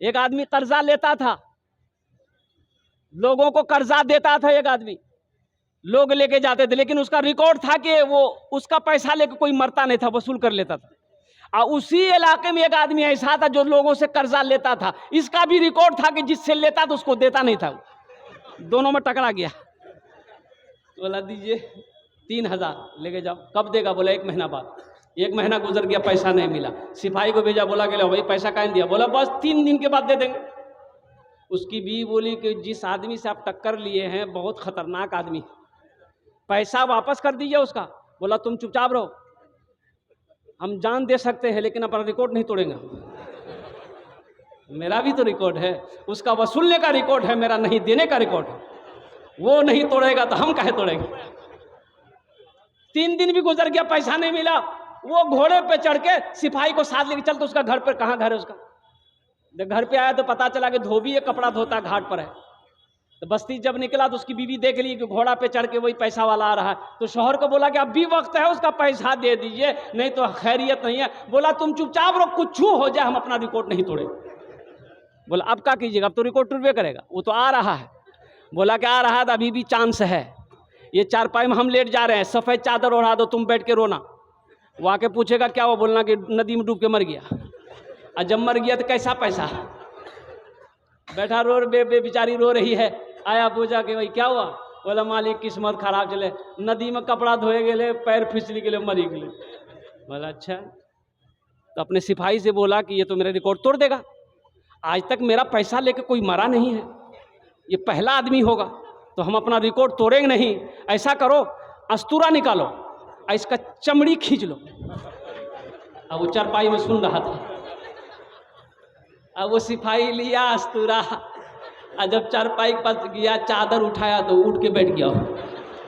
एक आदमी कर्जा लेता था, लोगों को कर्जा देता था। एक आदमी, लोग लेके जाते थे, लेकिन उसका रिकॉर्ड था कि वो उसका पैसा लेके कोई मरता नहीं था, वसूल कर लेता था। और उसी इलाके में एक आदमी ऐसा था जो लोगों से कर्जा लेता था, इसका भी रिकॉर्ड था कि जिससे लेता तो उसको देता नहीं था। दोनों में टकरा गया। बोला दीजिए 3,000 लेके जाओ। कब देगा? बोला 1 महीना बाद। 1 महीना गुजर गया, पैसा नहीं मिला। सिपाही को भेजा, बोला कि लो भाई पैसा काहे दिया? बोला बस 3 दिन के बाद दे देंगे। उसकी बीवी बोली कि जिस आदमी से आप टक्कर लिए हैं बहुत खतरनाक आदमी, पैसा वापस कर दीजिए उसका। बोला तुम चुपचाप रहो, हम जान दे सकते हैं लेकिन अपना रिकॉर्ड नहीं तोड़ेंगे। मेरा भी तो रिकॉर्ड है, उसका वसूलने का रिकॉर्ड है, मेरा नहीं देने का रिकॉर्ड है। वो नहीं तोड़ेगा तो हम काहे तोड़ेंगे? 3 दिन भी गुजर गया, पैसा नहीं मिला। वो घोड़े पे चढ़ के सिपाही को साथ लेके चल, तो उसका घर पर, कहाँ घर है उसका? जब घर पे आया तो पता चला कि धोबी एक कपड़ा धोता घाट पर है। तो बस्ती जब निकला तो उसकी बीवी देख ली कि घोड़ा पे चढ़ के वही पैसा वाला आ रहा है, तो शौहर को बोला कि अब भी वक्त है, उसका पैसा दे दीजिए, नहीं तो खैरियत नहीं है। बोला तुम चुपचाप रहो, कुछ हो जाए हम अपना रिकॉर्ड नहीं तोड़े। बोला अब क्या कीजिएगा? अब तो रिकॉर्ड टूटबे करेगा, वो तो आ रहा है। बोला कि आ रहा है तो अभी भी चांस है, ये चारपाई में हम लेट जा रहे हैं, सफ़ेद चादर ओढ़ा दो, तुम बैठ के रोना। वो आके पूछेगा क्या हुआ? बोलना कि नदी में डूब के मर गया। और जब मर गया तो कैसा पैसा? बैठा रो, बेचारी रो रही है। आया पूछा कि भाई क्या हुआ? बोला मालिक किस्मत खराब चले, नदी में कपड़ा धोए गए, पैर फिसली गए, मरी गए। बोला अच्छा। तो अपने सिपाही से बोला कि ये तो मेरा रिकॉर्ड तोड़ देगा, आज तक मेरा पैसा लेके कोई मरा नहीं है, ये पहला आदमी होगा, तो हम अपना रिकॉर्ड तोड़ेंगे नहीं। ऐसा करो, अस्तूरा निकालो और इसका चमड़ी खींच लो। अब वो चारपाई में सुन रहा था। अब वो सिपाही लिया अस्तूरा, और जब चारपाई के पास गया, चादर उठाया तो उठ के बैठ गया।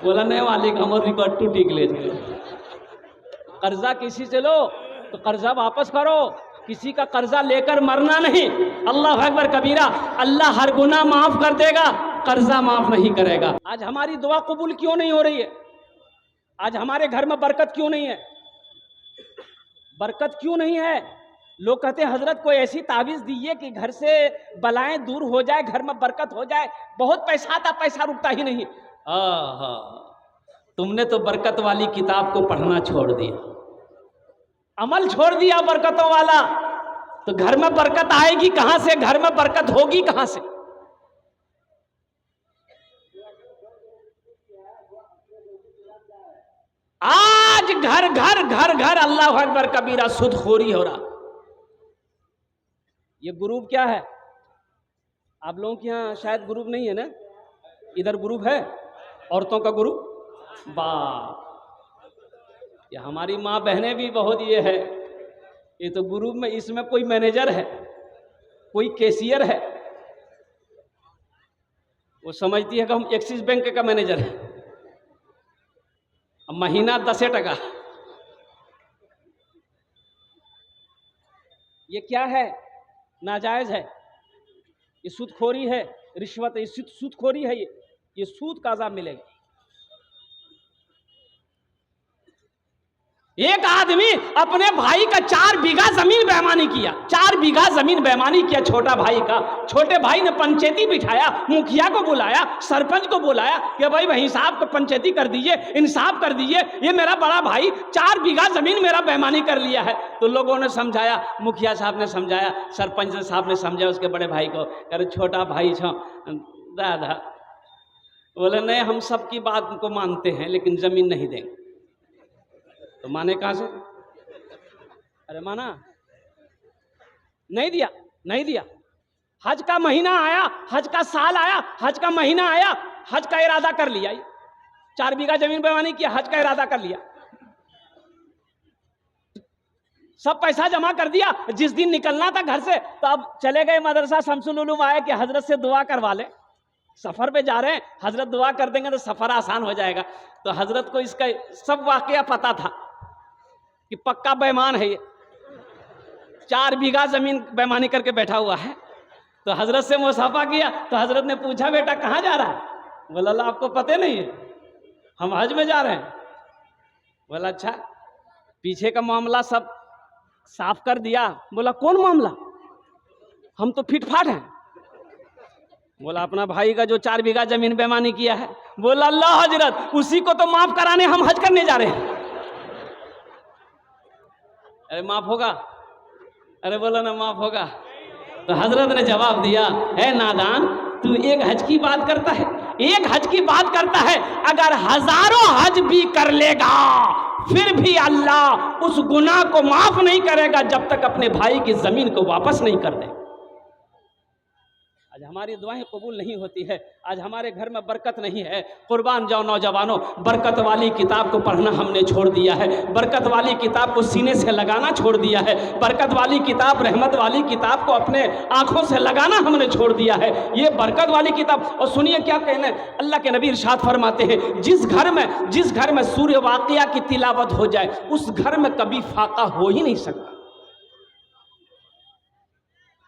बोला नहीं मालिक, हमारे रिकॉर्ड टूट गए। कर्जा किसी से लो तो कर्जा वापस करो, किसी का कर्जा लेकर मरना नहीं। अल्लाह अकबर कबीरा, अल्लाह हर गुनाह माफ कर देगा, कर्जा माफ नहीं करेगा। आज हमारी दुआ कबूल क्यों नहीं हो रही है? आज हमारे घर में बरकत क्यों नहीं है? बरकत क्यों नहीं है? लोग कहते हैं हजरत कोई ऐसी तावीज दीजिए कि घर से बलाएं दूर हो जाए, घर में बरकत हो जाए। बहुत पैसा आता, पैसा रुकता ही नहीं। तुमने तो बरकत वाली किताब को पढ़ना छोड़ दिया, अमल छोड़ दिया बरकतों वाला, तो घर में बरकत आएगी कहां से? घर में बरकत होगी कहां से? आज घर घर घर घर अल्लाह अकबर कबीरा सुदखोरी हो रहा। ये ग्रुप क्या है? आप लोगों के यहाँ शायद ग्रुप नहीं है ना? इधर ग्रुप है, औरतों का ग्रुप। वाह, ये हमारी माँ बहनें भी बहुत ये है। ये तो ग्रुप में, इसमें कोई मैनेजर है, कोई कैशियर है, वो समझती है कि हम एक्सिस बैंक का मैनेजर है, महीना 10 टका। ये क्या है? नाजायज है, ये सूदखोरी है, रिश्वत है, ये सूदखोरी है, ये सूद का अज़ाब मिलेगा। एक आदमी अपने भाई का 4 बीघा जमीन बेईमानी किया, 4 बीघा जमीन बेईमानी किया छोटा भाई का। छोटे भाई ने पंचायती बिठाया, मुखिया को बुलाया, सरपंच को बुलाया कि भाई हिसाब को पंचायती कर दीजिए, इंसाफ कर दीजिए, ये मेरा बड़ा भाई 4 बीघा जमीन मेरा बेईमानी कर लिया है। तो लोगों ने समझाया, मुखिया साहब ने समझाया, सरपंच साहब ने समझाया उसके बड़े भाई को, अरे छोटा भाई छो दादा। बोले नहीं, हम सबकी बात को मानते हैं लेकिन जमीन नहीं देंगे। तो माने कहां से? अरे माना नहीं दिया, नहीं दिया। हज का महीना आया, हज का साल आया, हज का महीना आया, हज का इरादा कर लिया, 4 बीघा जमीन बेईमानी किया, हज का इरादा कर लिया, सब पैसा जमा कर दिया। जिस दिन निकलना था घर से, तो अब चले गए मदरसा शमसुल उलूम, आए कि हजरत से दुआ करवा ले, सफर पे जा रहे हैं, हजरत दुआ कर देंगे तो सफर आसान हो जाएगा। तो हजरत को इसका सब वाकया पता था कि पक्का बेईमान है ये, 4 बीघा जमीन बेईमानी करके बैठा हुआ है। तो हजरत से मुसाफा किया, तो हजरत ने पूछा बेटा कहाँ जा रहा है? बोला अल्लाह आपको पता नहीं है, हम हज में जा रहे हैं। बोला अच्छा, पीछे का मामला सब साफ कर दिया। बोला कौन मामला? हम तो फिटफाट हैं। बोला अपना भाई का जो 4 बीघा जमीन बेईमानी किया है, बोला अल्लाह हजरत उसी को तो माफ कराने हम हज करने जा रहे हैं। अरे माफ होगा? अरे बोला ना माफ होगा। तो हजरत ने जवाब दिया, है नादान, तू एक हज की बात करता है, एक हज की बात करता है, अगर हजारों हज भी कर लेगा फिर भी अल्लाह उस गुनाह को माफ नहीं करेगा जब तक अपने भाई की जमीन को वापस नहीं कर दे। आज हमारी दुआएं कबूल नहीं होती है, आज हमारे घर में बरकत नहीं है। कुर्बान जाओ नौजवानों, बरकत वाली किताब को पढ़ना हमने छोड़ दिया है, बरकत वाली किताब को सीने से लगाना छोड़ दिया है, बरकत वाली किताब, रहमत वाली किताब को अपने आंखों से लगाना हमने छोड़ दिया है। ये बरकत वाली किताब। और सुनिए क्या कहना है, अल्लाह के नबी इरशाद फरमाते हैं, जिस घर में सूर्य वाक़िया की तिलावत हो जाए उस घर में कभी फाका हो ही नहीं सकता।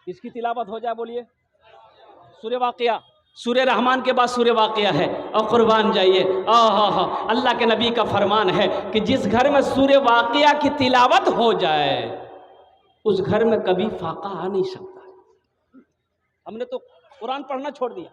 किसकी तिलावत हो जाए बोलिए? सूर्य वाक़िया। सूर्य रहमान के बाद सूर्य वाक़िया है। और कुर्बान जाइए, अल्लाह के नबी का फरमान है कि जिस घर में सूर्य वाक़िया की तिलावत हो जाए उस घर में कभी फाका आ नहीं सकता। हमने तो कुरान पढ़ना छोड़ दिया,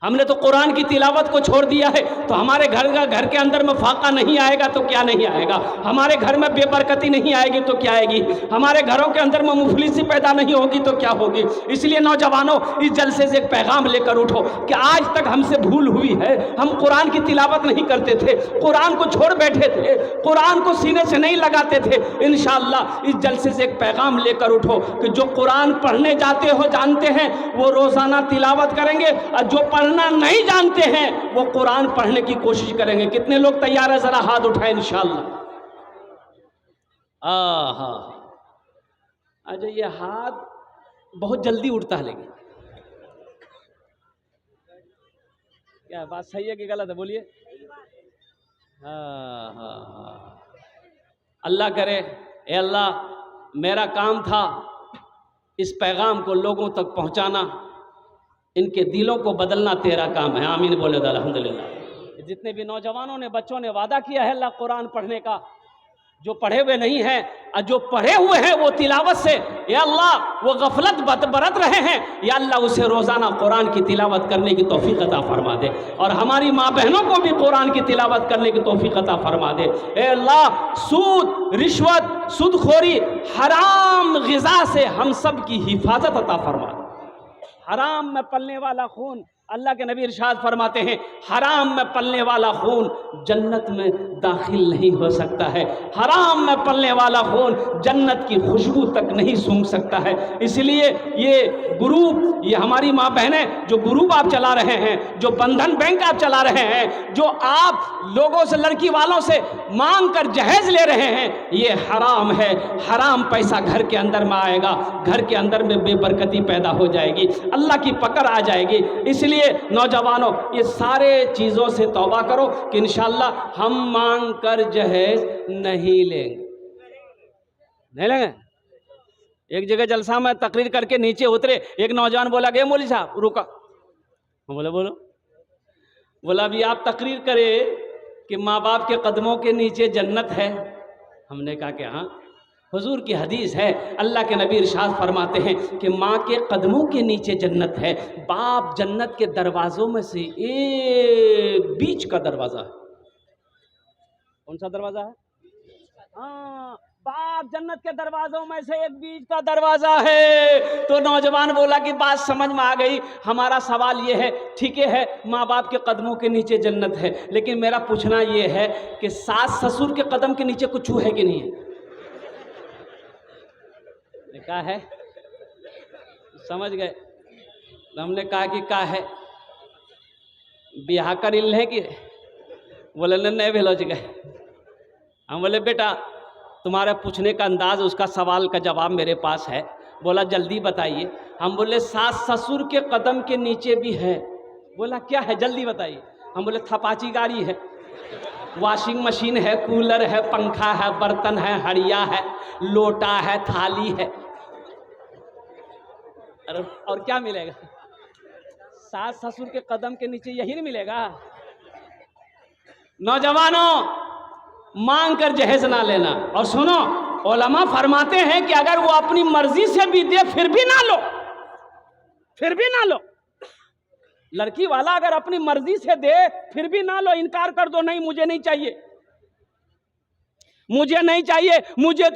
हमने तो कुरान की तिलावत को छोड़ दिया है, तो हमारे घर के अंदर में फाका नहीं आएगा तो क्या नहीं आएगा, हमारे घर में बेबरकती नहीं आएगी तो क्या आएगी, हमारे घरों के अंदर में मुफलिसी पैदा नहीं होगी तो क्या होगी। इसलिए नौजवानों, इस जलसे से एक पैगाम लेकर उठो कि आज तक हमसे भूल हुई है, हम कुरान की तिलावत नहीं करते थे, कुरान को छोड़ बैठे थे, कुरान को सीने से नहीं लगाते थे। इंशाअल्लाह इस जलसे से एक पैगाम लेकर उठो कि जो कुरान पढ़ने जाते हो जानते हैं वो रोज़ाना तिलावत करेंगे, और जो नहीं जानते हैं वो कुरान पढ़ने की कोशिश करेंगे। कितने लोग तैयार है? जरा हाथ उठाएं इंशाअल्लाह। अच्छा, ये हाथ बहुत जल्दी उठता है, लेकिन क्या बात सही है कि गलत है? बोलिए। अल्लाह करे, ए अल्लाह मेरा काम था इस पैगाम को लोगों तक पहुंचाना, इनके दिलों को बदलना तेरा काम है। आमीन बोले तो अल्हम्दुलिल्लाह। जितने भी नौजवानों ने, बच्चों ने वादा किया है अल्लाह कुरान पढ़ने का, जो पढ़े हुए नहीं हैं और जो पढ़े हुए हैं वो तिलावत से, या अल्लाह वो गफलत बरत रहे हैं, या अल्लाह उसे रोज़ाना कुरान की तिलावत करने की तौफीक अता फरमा दे, और हमारी माँ बहनों को भी कुरान की तिलावत करने की तौफीक अता फरमा दे। ए अल्लाह, सूद, रिश्वत, सुदखोरी, हराम ग़िज़ा से हम सब की हिफाजत अता फरमा दे। हराम में पलने वाला खून, अल्लाह के नबी इरशाद फरमाते हैं, हराम में पलने वाला खून जन्नत में दाखिल नहीं हो सकता है, हराम में पलने वाला खून जन्नत की खुशबू तक नहीं सूंघ सकता है। इसलिए ये ग्रुप, ये हमारी माँ बहनें जो ग्रुप आप चला रहे हैं, जो बंधन बैंक आप चला रहे हैं, जो आप लोगों से, लड़की वालों से मांग कर जहेज ले रहे हैं, ये हराम है। हराम पैसा घर के अंदर में आएगा, घर के अंदर में बेबरकती पैदा हो जाएगी, अल्लाह की पकड़ आ जाएगी। इसलिए नौजवानों, ये सारे चीज़ों से तौबा करो कि इंशाअल्लाह हम मांग कर जहेज नहीं लेंगे, नहीं लेंगे। एक जगह जलसा में तकरीर करके नीचे उतरे, एक नौजवान बोला, गए मौलवी साहब रुका। बोला बोलो। बोला अभी आप तकरीर करें कि माँ बाप के कदमों के नीचे जन्नत है। हमने कहा कि हाँ, हुजूर की हदीस है, अल्लाह के नबी इरशाद फरमाते हैं कि माँ के कदमों के नीचे जन्नत है। बाप जन्नत के दरवाज़ों में से एक बीच का दरवाज़ा है। कौन सा दरवाज़ा है? हाँ, बाप जन्नत के दरवाज़ों में से एक बीच का दरवाज़ा है। तो नौजवान बोला कि बात समझ में आ गई, हमारा सवाल ये है, ठीक है माँ बाप के कदमों के नीचे जन्नत है, लेकिन मेरा पूछना ये है कि सास ससुर के कदम के नीचे कुछ है कि नहीं है? क्या है? समझ गए? तो हमने कहा कि क्या है, ब्याह कर इल है कि? बोले नहीं भेलो जी गए। हम बोले बेटा तुम्हारे पूछने का अंदाज, उसका सवाल का जवाब मेरे पास है। बोला जल्दी बताइए। हम बोले सास ससुर के कदम के नीचे भी है। बोला क्या है, जल्दी बताइए। हम बोले थपाची गाड़ी है, वॉशिंग मशीन है, कूलर है, पंखा है, बर्तन है, हड़िया है, लोटा है, थाली है। और क्या मिलेगा? सास ससुर के कदम के नीचे यही नहीं मिलेगा? नौजवानों, मांग कर जहेज ना लेना। और सुनो, उलमा फरमाते हैं कि अगर वो अपनी मर्जी से भी दे फिर भी ना लो, फिर भी ना लो। लड़की वाला अगर अपनी मर्जी से दे फिर भी ना लो, इनकार कर दो, नहीं मुझे नहीं चाहिए, मुझे नहीं चाहिए, मुझे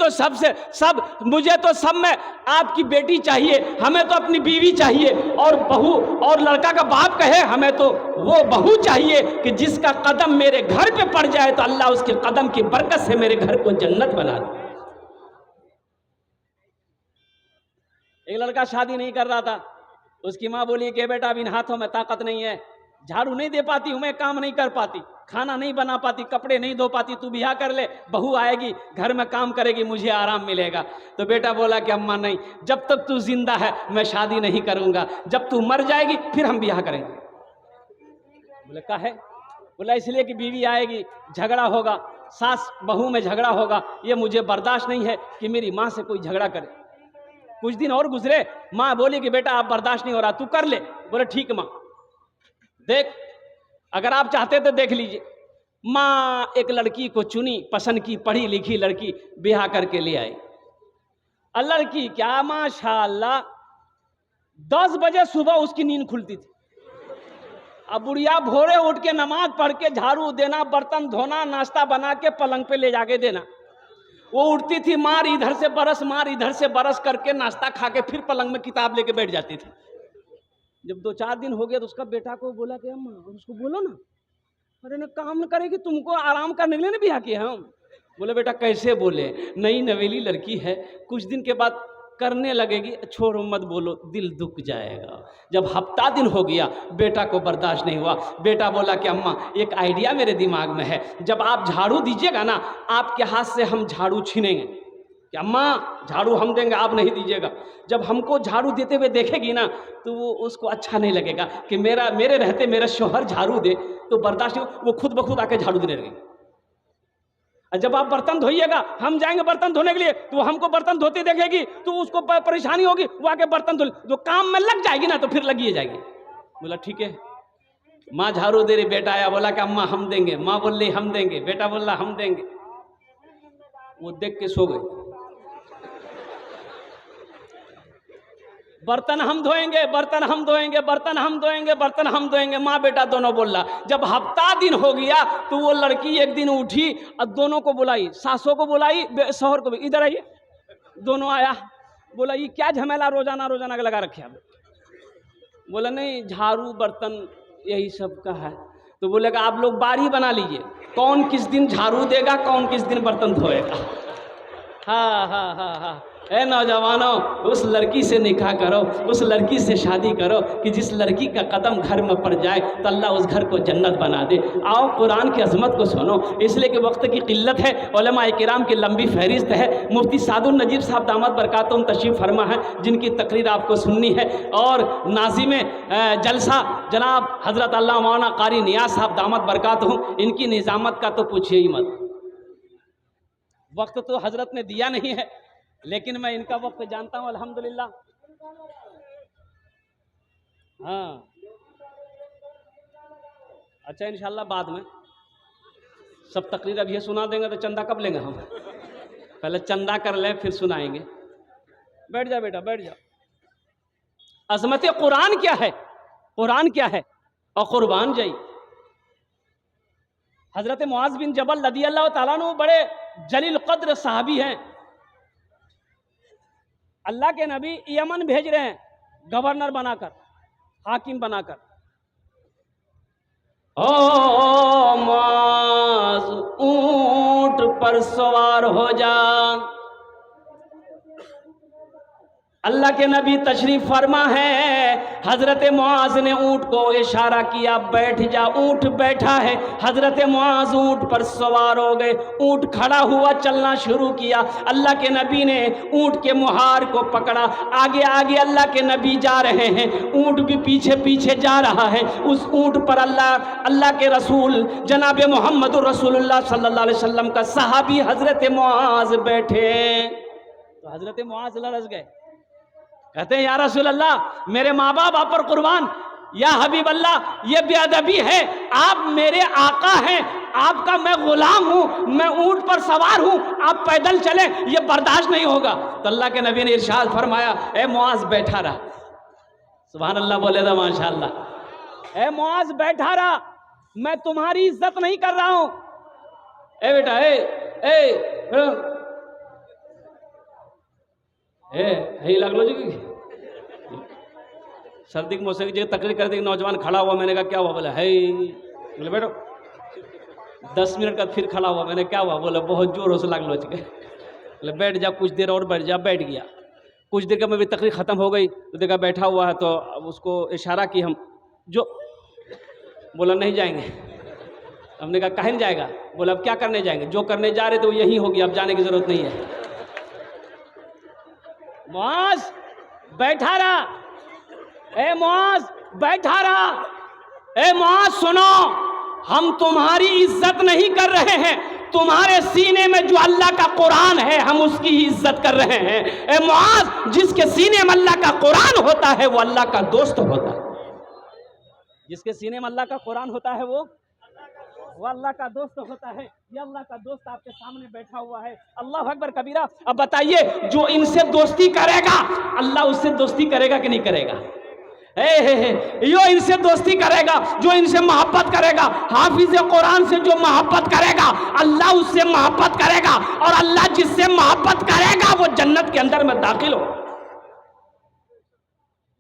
तो सब में आपकी बेटी चाहिए, हमें तो अपनी बीवी चाहिए। और बहू, और लड़का का बाप कहे हमें तो वो बहू चाहिए कि जिसका कदम मेरे घर पे पड़ जाए तो अल्लाह उसके कदम की बरकत से मेरे घर को जन्नत बना दे। एक लड़का शादी नहीं कर रहा था, उसकी माँ बोली कि बेटा अब इन हाथों में ताकत नहीं है, झाड़ू नहीं दे पाती हूं मैं, काम नहीं कर पाती, खाना नहीं बना पाती, कपड़े नहीं धो पाती, तू ब्याह कर ले, बहू आएगी घर में काम करेगी, मुझे आराम मिलेगा। तो बेटा बोला कि अम्मा नहीं, जब तक तू जिंदा है मैं शादी नहीं करूंगा, जब तू मर जाएगी फिर हम ब्याह करेंगे। बोले काहे? बोला इसलिए कि बीवी आएगी, झगड़ा होगा, सास बहू में झगड़ा होगा, ये मुझे बर्दाश्त नहीं है कि मेरी माँ से कोई झगड़ा करे। कुछ दिन और गुजरे, माँ बोली कि बेटा आप बर्दाश्त नहीं हो रहा, तू कर ले। बोले ठीक माँ, देख अगर आप चाहते तो देख लीजिए। माँ एक लड़की को चुनी, पसंद की, पढ़ी लिखी लड़की, ब्याह करके ले आई। लड़की क्या माशाअल्लाह 10 बजे सुबह उसकी नींद खुलती थी। अब बुढ़िया भोरे उठ के नमाज पढ़ के झाड़ू देना, बर्तन धोना, नाश्ता बना के पलंग पे ले जाके देना। वो उठती थी, मार इधर से बरस, मार इधर से बरस करके नाश्ता खा के फिर पलंग में किताब लेके बैठ जाती थी। जब 2-4 दिन हो गया तो उसका बेटा को बोला कि अम्मा उसको बोलो ना, अरे ना काम न करेगी, तुमको आराम करने के लिए ना ब्याह किया हम। बोले बेटा कैसे बोले, नई नवेली लड़की है, कुछ दिन के बाद करने लगेगी, छोड़ो मत बोलो, दिल दुख जाएगा। जब हफ्ता दिन हो गया बेटा को बर्दाश्त नहीं हुआ, बेटा बोला कि अम्मा एक आइडिया मेरे दिमाग में है, जब आप झाड़ू दीजिएगा ना आपके हाथ से हम झाड़ू छीनेंगे। कि अम्मा झाड़ू हम देंगे, आप नहीं दीजिएगा। जब हमको झाड़ू देते हुए देखेगी ना तो वो उसको अच्छा नहीं लगेगा कि मेरे रहते मेरा शौहर झाड़ू दे, तो बर्दाश्त नहीं, वो खुद ब खुद आके झाड़ू देने लगेगी। जब आप बर्तन धोइएगा, हम जाएंगे बर्तन धोने के लिए, तो हमको बर्तन धोते देखेगी तो उसको परेशानी होगी, वो आके बर्तन धो, जो काम में लग जाएगी ना तो फिर लगी जाएगी। बोला ठीक है। माँ झाड़ू दे रही, बेटा आया बोला कि अम्मा हम देंगे, माँ बोल रही हम देंगे, बेटा बोल रहा हम देंगे। वो देख के सो गए। बर्तन हम धोएंगे, बर्तन हम धोएंगे, बर्तन हम धोएंगे, बर्तन हम धोएंगे, माँ बेटा दोनों बोल रहा। जब हफ्ता दिन हो गया तो वो लड़की एक दिन उठी और दोनों को बुलाई, सासों को बुलाई, शौहर को भी, इधर आइए। दोनों आया, बोला ये क्या झमेला रोजाना रोजाना लगा रखे आप? बोला नहीं झाड़ू बर्तन यही सब का है। तो बोलेगा आप लोग बारी बना लीजिए, कौन किस दिन झाड़ू देगा, कौन किस दिन बर्तन धोएगा। हाँ हाँ हाँ हाँ, ए नौजवानों उस लड़की से निकाह करो, उस लड़की से शादी करो कि जिस लड़की का कदम घर में पड़ जाए तो अल्लाह उस घर को जन्नत बना दे। आओ कुरान की अजमत को सुनो, इसलिए कि वक्त की किल्लत है, उलमा किराम की लंबी फहरिस्त है। मुफ्ती सादुल नजीब साहब दामत बरकातुहुम तशरीफ़ फरमा है, जिनकी तकरीर आपको सुननी है। और नाज़िम जलसा जनाब हज़रत अल्लामा मौलाना कारी नियाज़ साहब दामत बरकातुहुम, इनकी निज़ामत का तो पूछिए ही मत। वक्त तो हजरत ने दिया नहीं है, लेकिन मैं इनका वक्त जानता हूँ अल्हम्दुलिल्लाह। हाँ अच्छा, इंशाल्लाह बाद में सब तकरीर अब ये सुना देंगे तो चंदा कब लेंगे हम? पहले चंदा कर ले फिर सुनाएंगे। बैठ जा बेटा बैठ जा। अजमत कुरान क्या है, कुरान क्या है, और कुर्बान जाई। हजरत मुआज बिन जबल रदियल्लाहु ताला अन्हु बड़े जलील कद्र साहबी हैं। अल्लाह के नबी यमन भेज रहे हैं गवर्नर बनाकर, हाकिम बनाकर। ओ मुआज ऊंट पर सवार हो जा। अल्लाह के नबी तशरीफ फरमा है, हजरत मुआज ने ऊंट को इशारा किया बैठ जा, ऊंट बैठा है। हजरत मुआज ऊंट पर सवार हो गए, ऊंट खड़ा हुआ चलना शुरू किया। अल्लाह के नबी ने ऊंट के मुहार को पकड़ा, आगे आगे अल्लाह के नबी जा रहे हैं, ऊंट भी पीछे पीछे जा रहा है। उस ऊंट पर अल्लाह के रसूल जनाब मोहम्मद रसूलुल्लाह सल्लल्लाहु अलैहि वसल्लम का सहाबी हजरत मुआज बैठे। तो हजरत मुआज लड़स गए, कहते हैं या रसूल अल्लाह मेरे माँ बाप आप पर कुर्बान, या हबीब अल्लाह ये बेअदबी है, आप मेरे आका हैं, आपका मैं गुलाम हूं, मैं ऊंट पर सवार हूं, आप पैदल चले, ये बर्दाश्त नहीं होगा। तो अल्लाह के नबी ने इरशाद फरमाया, ए मुआज बैठा रहा। सुभान अल्लाह बोले था माशाअल्लाह। ए मुआज बैठा रहा, मैं तुम्हारी इज्जत नहीं कर रहा हूं। ए बेटा ए लग लो जी, सर्दी के मौसम की तकरीर करते नौजवान खड़ा हुआ, मैंने कहा क्या हुआ? बोला है, बोले बैठो। 10 मिनट का फिर खड़ा हुआ, मैंने क्या हुआ? बोला बहुत जोरों से लग लो जी। बोले बैठ जा, कुछ देर और बैठ जा। बैठ गया। कुछ देर का मेरी तकरीर ख़त्म हो गई तो देखा बैठा हुआ है, तो अब उसको इशारा की हम जो, बोला नहीं जाएंगे। हमने कहा कहीं नहीं जाएगा? बोला अब क्या करने जाएंगे? जो करने जा रहे थे वो यही होगी, अब जाने की ज़रूरत नहीं है। मुआज बैठा रहा, ए मुआज बैठा रहा। ए मुआज सुनो, हम तुम्हारी इज्जत नहीं कर रहे हैं, तुम्हारे सीने में जो अल्लाह का कुरान है हम उसकी ही इज्जत कर रहे हैं। ए मुआज, जिसके सीने में अल्लाह का कुरान होता है वो अल्लाह का दोस्त होता है। जिसके सीने में अल्लाह का कुरान होता है वो अल्लाह का दोस्त होता है। ये अल्लाह का दोस्त आपके सामने बैठा हुआ है। अल्लाह अकबर कबीरा। अब बताइए, जो इनसे दोस्ती करेगा अल्लाह उससे दोस्ती करेगा कि नहीं करेगा? यो इनसे दोस्ती करेगा, जो इनसे मोहब्बत करेगा, हाफिज कुरान से जो मोहब्बत करेगा अल्लाह उससे मोहब्बत करेगा, और अल्लाह जिससे मोहब्बत करेगा वो जन्नत के अंदर में दाखिल हो,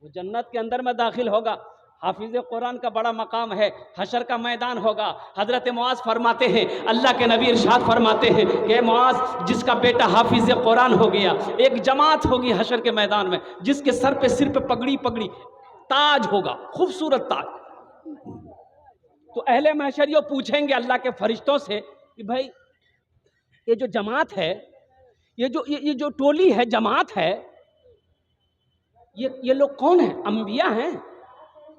वो जन्नत के अंदर में दाखिल होगा। हाफिज कुरान का बड़ा मकाम है, हशर का मैदान होगा। हजरत मुआज फरमाते हैं, अल्लाह के नबी इरशाद फरमाते हैं कि मुआज, जिसका बेटा हाफिज कुरान हो गया, एक जमात होगी हशर के मैदान में, जिसके सिर पे पगड़ी पगड़ी ताज होगा, खूबसूरत ताज। तो अहले महशर ये पूछेंगे अल्लाह के फरिश्तों से कि भाई ये जो जमात है, ये जो टोली है, जमात है, ये लोग कौन है?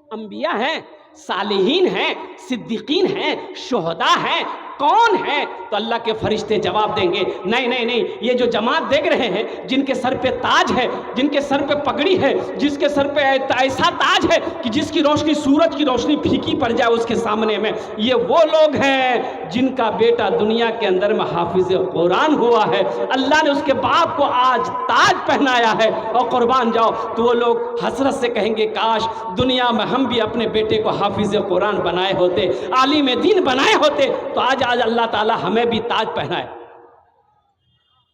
अंबिया हैं, सालिहीन हैं, सिद्दीकीन हैं, शुहदा हैं, कौन है? तो अल्लाह के फरिश्ते जवाब देंगे, नहीं नहीं नहीं, ये जो जमात देख रहे हैं, जिनके सर पे ताज है, जिनके सर पे पगड़ी है, जिसके सर पे ऐसा ताज है कि जिसकी रोशनी सूरज की रोशनी फीकी पड़ जाए उसके सामने में, ये वो लोग हैं जिनका बेटा दुनिया के अंदर में हाफिज कुरान हुआ है। अल्लाह ने उसके बाप को आज ताज पहनाया है, और कुर्बान जाओ तो वो लोग हसरत से कहेंगे, काश दुनिया में हम भी अपने बेटे को हाफिज कुरान बनाए होते, आलिम दीन बनाए होते, तो आज अल्लाह ताला हमें भी ताज पहनाए।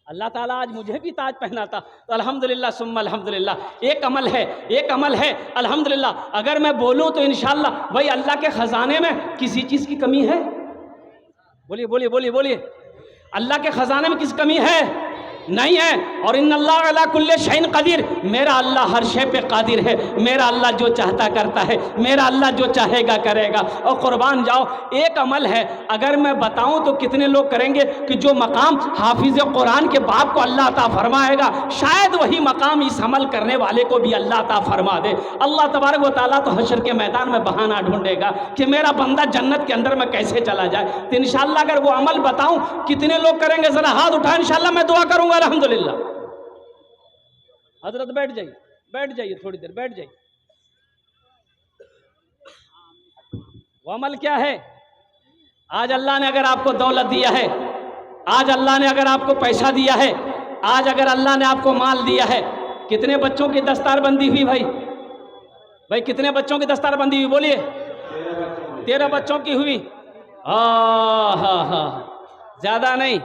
अल्लाह ताला आज मुझे भी ताज पहनाता तो अल्हम्दुलिल्लाह सुम्मा अल्हम्दुलिल्लाह। एक अमल है अल्हम्दुलिल्लाह। अगर मैं बोलूं तो इंशाअल्लाह भाई अल्लाह के खजाने में किसी चीज़ की कमी है? बोलिए बोलिए बोलिए बोलिए, अल्लाह के खजाने में किसी कमी है? नहीं है। और इन्नल्लाह अला कुल्ले शैइन कदीर, मेरा अल्लाह हर शे पे कादिर है। मेरा अल्लाह जो चाहता करता है, मेरा अल्लाह जो चाहेगा करेगा। और कुर्बान जाओ, एक अमल है, अगर मैं बताऊं तो कितने लोग करेंगे कि जो मकाम हाफिज कुरान के बाप को अल्लाह अता फरमाएगा, शायद वही मकाम इस अमल करने वाले को भी अल्लाह अता फरमा दे। अल्लाह तबारक व तआला तो हशर के मैदान में बहाना ढूंढेगा कि मेरा बंदा जन्नत के अंदर में कैसे चला जाए। तो इंशाअल्लाह अगर वो अमल बताऊं, कितने लोग करेंगे? जरा हाथ उठाएं, इंशाअल्लाह मैं दुआ करूंगा। अल्हम्दुलिल्लाह। हजरत बैठ जाइए थोड़ी देर, बैठ जाइए। वो अमल क्या है? आज अल्लाह ने अगर आपको दौलत दिया है, आज अल्लाह ने अगर आपको पैसा दिया है, आज अगर अल्लाह ने आपको माल दिया है, कितने बच्चों की दस्तारबंदी हुई भाई कितने बच्चों की दस्तारबंदी हुई? बोलिए। 13 बच्चों की हुई। हाँ, ज्यादा नहीं।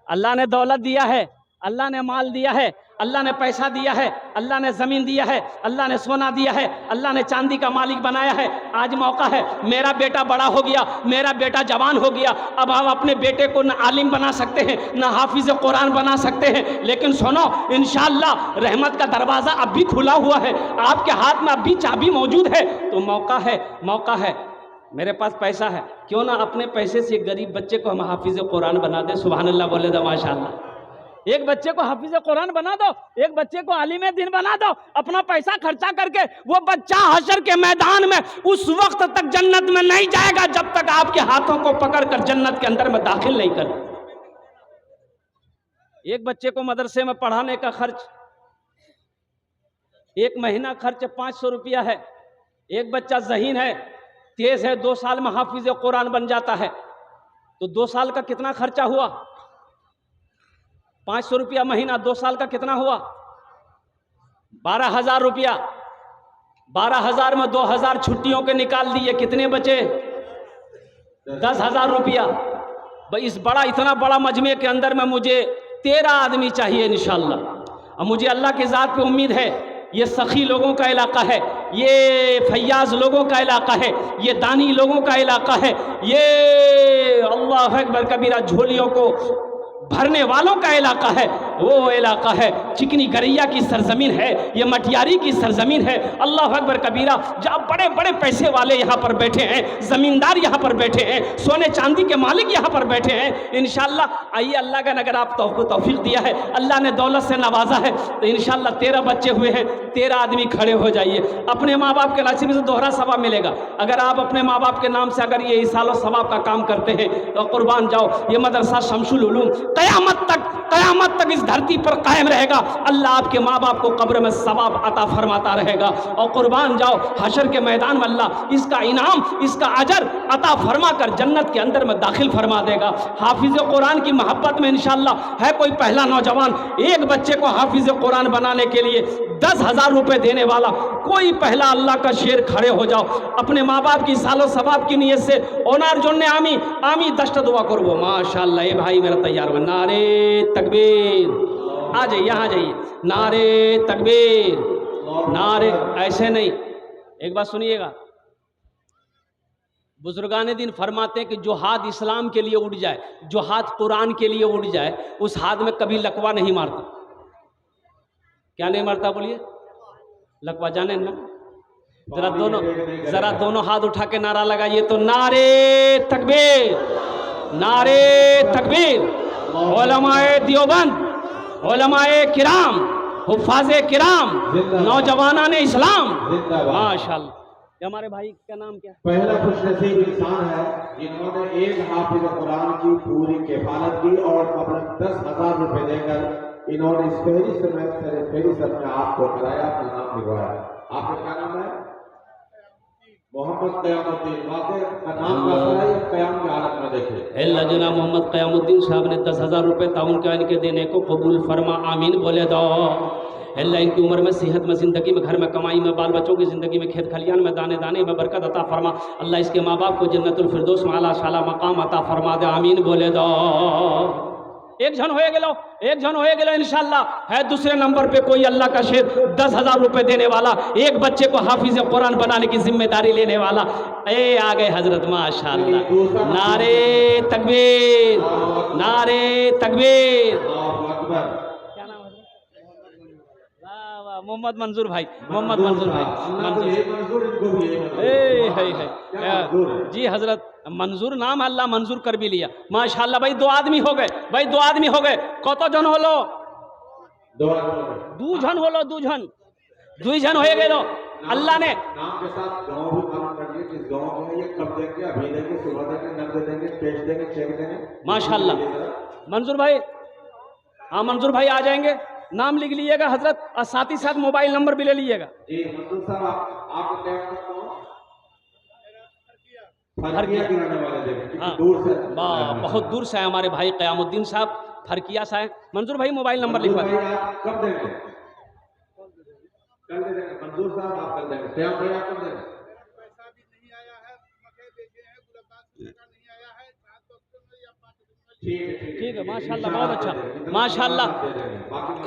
अल्लाह ने दौलत दिया है, अल्लाह ने माल दिया है, अल्लाह ने पैसा दिया है, अल्लाह ने ज़मीन दिया है, अल्लाह ने सोना दिया है, अल्लाह ने चांदी का मालिक बनाया है। आज मौका है, मेरा बेटा बड़ा हो गया, मेरा बेटा जवान हो गया, अब हम अपने बेटे को न आलिम बना सकते हैं, न हाफिज कुरान बना सकते हैं। लेकिन सुनो, इंशाअल्लाह रहमत का दरवाज़ा अब भी खुला हुआ है, आपके हाथ में अब भी चाबी मौजूद है। तो मौका है। मेरे पास पैसा है, क्यों ना अपने पैसे से गरीब बच्चे को हम हाफिज कुरान बना दे। सुभान अल्लाह बोले दो माशाअल्लाह। एक बच्चे को हाफिज कुरान बना दो, एक बच्चे को आलिम दीन बना दो, अपना पैसा खर्चा करके। वो बच्चा हशर के मैदान में उस वक्त तक जन्नत में नहीं जाएगा जब तक आपके हाथों को पकड़कर जन्नत के अंदर में दाखिल नहीं कर। एक बच्चे को मदरसे में पढ़ाने का खर्च, एक महीना खर्च 500 रुपया है। एक बच्चा ज़हीन है, तेज है, 2 साल में हाफिज कुरान बन जाता है। तो 2 साल का कितना खर्चा हुआ? 500 रुपया महीना, 2 साल का कितना हुआ? 12,000 रुपया। 12,000 में 2,000 छुट्टियों के निकाल दिए, कितने बचे? 10,000 रुपया। भाई इस इतना बड़ा मजमे के अंदर में मुझे 13 आदमी चाहिए इंशाअल्लाह। और मुझे अल्लाह की ज़ात पे उम्मीद है, ये सखी लोगों का इलाका है, ये फैयाज लोगों का इलाका है, ये दानी लोगों का इलाका है, ये अल्लाह अकबर कबीरा झोलियों को भरने वालों का इलाका है, वो इलाका है। चिकनी गरैया की सरजमीन है, ये मटियारी की सरजमीन है। अल्लाह अकबर कबीरा, जहाँ बड़े बड़े पैसे वाले यहाँ पर बैठे हैं, ज़मींदार यहाँ पर बैठे हैं, सोने चांदी के मालिक यहाँ पर बैठे हैं। इंशाअल्लाह आइए, अल्लाह का अगर आप तौफीक दिया है, अल्लाह ने दौलत से नवाजा है, तो इंशाअल्लाह 13 बच्चे हुए हैं, 13 आदमी खड़े हो जाइए। अपने माँ बाप के नसीब से दोहरा सवाब मिलेगा। अगर आप अपने माँ बाप के नाम से अगर ये इसालो सवाब का काम करते हैं तो कुर्बान जाओ। ये मदरसा शमसुल उलूम क़यामत तक इस धरती पर कायम रहेगा। अल्लाह आपके माँ बाप को कब्र में सवाब अता फरमाता रहेगा। और कुर्बान जाओ, हशर के मैदान में अल्लाह इसका इनाम, इसका अजर अता फरमा कर जन्नत के अंदर में दाखिल फरमा देगा। हाफिज कुरान की मोहब्बत में इंशाअल्लाह है कोई पहला नौजवान, एक बच्चे को हाफिज कुरान बनाने के लिए 10,000 रुपये देने वाला, कोई पहला अल्लाह का शेर खड़े हो जाओ। अपने माँ बाप की सालो सवाब की नीयत से ओनार जोड़ने आमी आमी दश्त दुआ करो। माशाअल्लाह, ये भाई मेरा तैयार हुआ। नारे तकबीर, आ जाइए, यहाँ जाइए। नारे तकबीर, नारे, ऐसे नहीं। एक बात सुनिएगा, बुजुर्गान दिन फरमाते हैं कि जो हाथ इस्लाम के लिए उठ जाए, जो हाथ कुरान के लिए उठ जाए, उस हाथ में कभी लकवा नहीं मारता। क्या नहीं मारता बोलिए? लकवा जाने ना। जरा दोनों हाथ उठा के नारा लगाइए तो नारे तकबीर, नारे तकबीर। उलमाए देवबंद, उलमाए किराम, हुफ़ाज़े किराम, नौजवानान इस्लाम, माशाअल्लाह। हमारे भाई का नाम क्या है? पहला खुशनसीब इंसान है जिन्होंने एक हाफिज कुरान की पूरी किफालत की और अपने 10,000 रुपए देकर इन्होंने इस फेरिस्त में आपको कराया, अपना नाम लिखवाया। आपका क्या नाम है? मोहम्मद क़यामुद्दीन। वाक़ई का नाम का है, क़याम की हालत में देखिए। जना मोहम्मद क़यामुद्दीन साहब ने 10,000 रुपये ताउन का इनके देने को कबूल फरमा, आमीन बोले दो। अल्लाह इनकी उम्र में, सेहत में, ज़िंदगी में, घर में, कमाई में, बाल बच्चों की ज़िंदगी में, खेत खलियान में, दाने दाने में बरकत अता फरमा। अल्लाह इसके माँ बाप को जन्नतुल फिरदौस में आला शाला मकाम अता फरमा दे, आमीन बोले दो। एक जन होए गेलो, एक जन होए गेलो इंशाअल्लाह। है दूसरे नंबर पे कोई अल्लाह का शेर 10,000 रुपये देने वाला, एक बच्चे को हाफिज कुरान बनाने की जिम्मेदारी लेने वाला। ए आ गए हजरत, माशाअल्लाह। नारे तकबीर, नारे तकबीर। क्या नाम है? वाह वाह, मोहम्मद मंजूर भाई, मोहम्मद मंजूर भाई, जी हजरत मंजूर नाम, अल्लाह मंजूर कर भी लिया, माशाअल्लाह। भाई 2 आदमी हो गए, भाई 2 आदमी हो गए। कत जन होलो? 2 जन होलो, 2 जन, 2 जन हो गए। अल्लाह ने नाम के साथ गांव भी काम कर दिए, किस गांव में ये कब देंगे, अभी देंगे, सुबह देंगे, नकद देंगे, कैश देंगे, चेक देंगे, माशाअल्लाह। मंजूर भाई, हाँ मंजूर भाई आ जाएंगे, नाम लिख लीजिएगा हजरत, और साथ ही साथ मोबाइल नंबर भी ले लीजिएगा। जी मंजूर साहब, आप क्या करते हो? फरकिया गिराने वाले देंगे, हाँ, दूर से, बहुत दूर से है हमारे भाई क़यामुद्दीन साहब, फरकिया से हैं। मंजूर भाई मोबाइल नंबर लिखवा। कब देंगे? कल दे देंगे। मंजूर साहब आप कल देंगे। क्या भाई आप कब देंगे? पैसा भी नहीं आया है, मकई बेचे हैं, गुलबाग का नहीं आया है, ठीक है, माशाअल्लाह, बहुत अच्छा, माशाअल्लाह।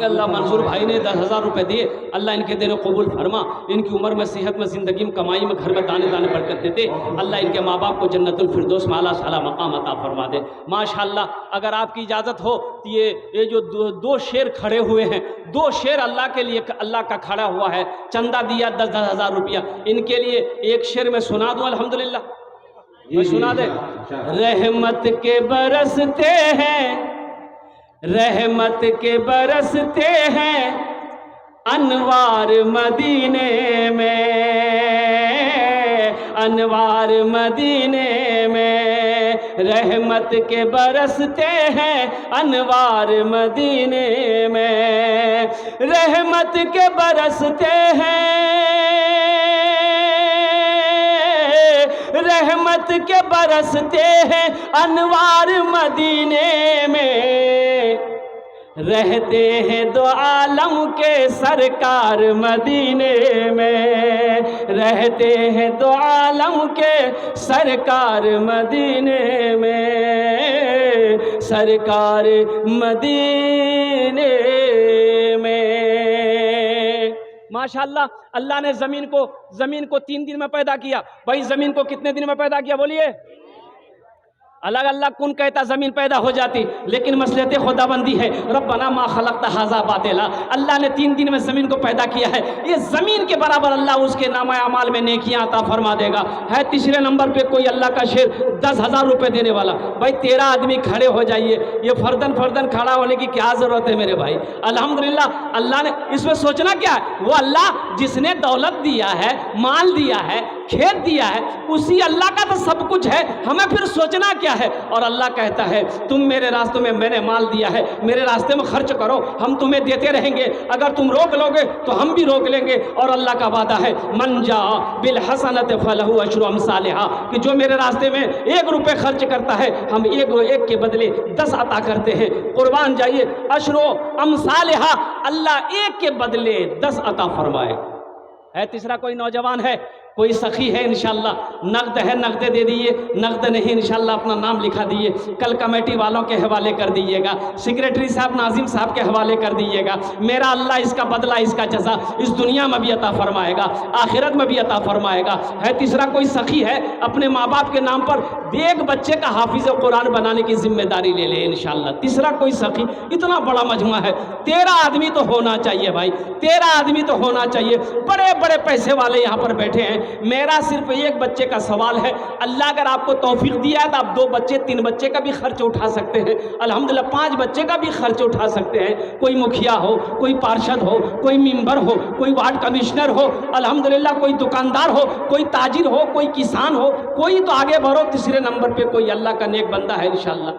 अल्लाह मंजूर भाई ने 10,000 रुपये दिए, अल्लाह इनके देने कबूल फरमा, इनकी उम्र में, सेहत में, ज़िंदगी में, कमाई में, घर में दाने दाने बरकत देते। अल्लाह इनके माँ बाप को जन्नतुल फिरदौस में आला शाला मकाम अता फरमा दे, माशाअल्लाह। अगर आपकी इजाज़त हो तो ये जो 2 शेर खड़े हुए हैं, 2 शेर अल्लाह के लिए, अल्लाह का खड़ा हुआ है, चंदा दिया 10,000 रुपया, इनके लिए एक शेर में सुना दूँ अल्हम्दुलिल्लाह, मैं सुना दे। रहमत के बरसते हैं, रहमत के बरसते हैं अनवार मदीने में, अनवार मदीने में, रहमत के बरसते हैं अनवार मदीने में, रहमत के बरसते हैं, रहमत रहमत के बरसते हैं अनवार मदीने में, रहते हैं दो आलम के सरकार मदीने में, रहते हैं दो आलम के सरकार मदीने में, सरकार मदीने में। माशाअल्लाह, अल्लाह ने ज़मीन को 3 दिन में पैदा किया। भाई ज़मीन को कितने दिन में पैदा किया बोलिए? अलग अलग कौन कहता ज़मीन पैदा हो जाती, लेकिन मसलहत खुदाबंदी है। रब्बना मा खलक़्ता हाज़ा बातिला, अल्लाह ने 3 दिन में ज़मीन को पैदा किया है। ये ज़मीन के बराबर अल्लाह उसके नामा अमाल में नेकियां अता फरमा देगा। है तीसरे नंबर पे कोई अल्लाह का शेर 10,000 रुपये देने वाला। भाई 13 आदमी खड़े हो जाइए, ये फर्दन फर्दन खड़ा होने की क्या ज़रूरत है मेरे भाई? अल्हम्दुलिल्लाह, अल्लाह ने इसमें सोचना क्या है? वो अल्लाह जिसने दौलत दिया है, माल दिया है, खेत दिया है, उसी अल्लाह का तो सब कुछ है, हमें फिर सोचना क्या है? और अल्लाह कहता है तुम मेरे रास्ते में, मैंने माल दिया है, मेरे रास्ते में खर्च करो, हम तुम्हें देते रहेंगे, अगर तुम रोक लोगे तो हम भी रोक लेंगे। और अल्लाह का वादा है मन जा बिल हसनत फलहु अशरु अमसालिहा, कि जो मेरे रास्ते में 1 रुपये खर्च करता है, हम एक के बदले 10 अता करते हैं। कुर्बान जाइए, अशरु अमसालिहा, अल्लाह 1 के बदले 10 अता फरमाए। है तीसरा कोई नौजवान है, कोई सखी है, इंशाल्लाह नकद है, नकदे दे दिए, नकद नहीं इंशाल्लाह अपना नाम लिखा दिए, कल कमेटी वालों के हवाले कर दीजिएगा, सेक्रेटरी साहब नाजिम साहब के हवाले कर दीजिएगा। मेरा अल्लाह इसका बदला, इसका जज़ा इस दुनिया में भी अता फरमाएगा, आखिरत में भी अता फरमाएगा। है तीसरा कोई सखी है, अपने माँ बाप के नाम पर एक बच्चे का हाफिज कुरान बनाने की जिम्मेदारी ले ले इंशाल्लाह। तीसरा कोई सखी, इतना बड़ा मजमा है, 13 आदमी तो होना चाहिए भाई, 13 आदमी तो होना चाहिए। बड़े बड़े पैसे वाले यहाँ पर बैठे हैं। मेरा सिर्फ 1 बच्चे का सवाल है, अल्लाह अगर आपको तौफीक दिया है तो आप 2 बच्चे 3 बच्चे का भी खर्च उठा सकते हैं, अल्हम्दुलिल्लाह 5 बच्चे का भी खर्च उठा सकते हैं। कोई मुखिया हो, कोई पार्षद हो, कोई मेंबर हो, कोई वार्ड कमिश्नर हो, अल्हम्दुलिल्लाह कोई दुकानदार हो, कोई ताजिर हो, कोई किसान हो, कोई तो आगे बढ़ो। तीसरे नंबर पे कोई अल्लाह का नेक बंदा है इंशाल्लाह,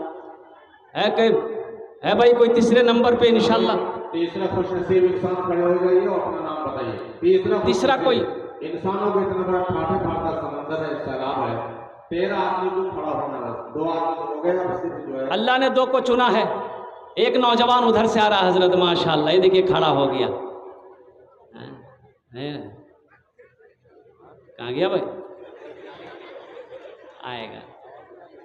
है भाई कोई तीसरे नंबर पे इंशाल्लाह? तीसरा खुशनसीब इंसान खड़े हो जाइए और अपना नाम बताइए। तीसरा कोई इंसानों को इतना बड़ा ठाठे ठाठा समंदर है, सैलाब है, 13 आदमी को खड़ा होना है, 2 आदमी तो हो गया, बस जो है अल्लाह ने 2 को चुना है। एक नौजवान उधर से आ रहा है हजरत, माशाअल्लाह, ये देखिए खड़ा हो गया है, कहाँ गया भाई? आएगा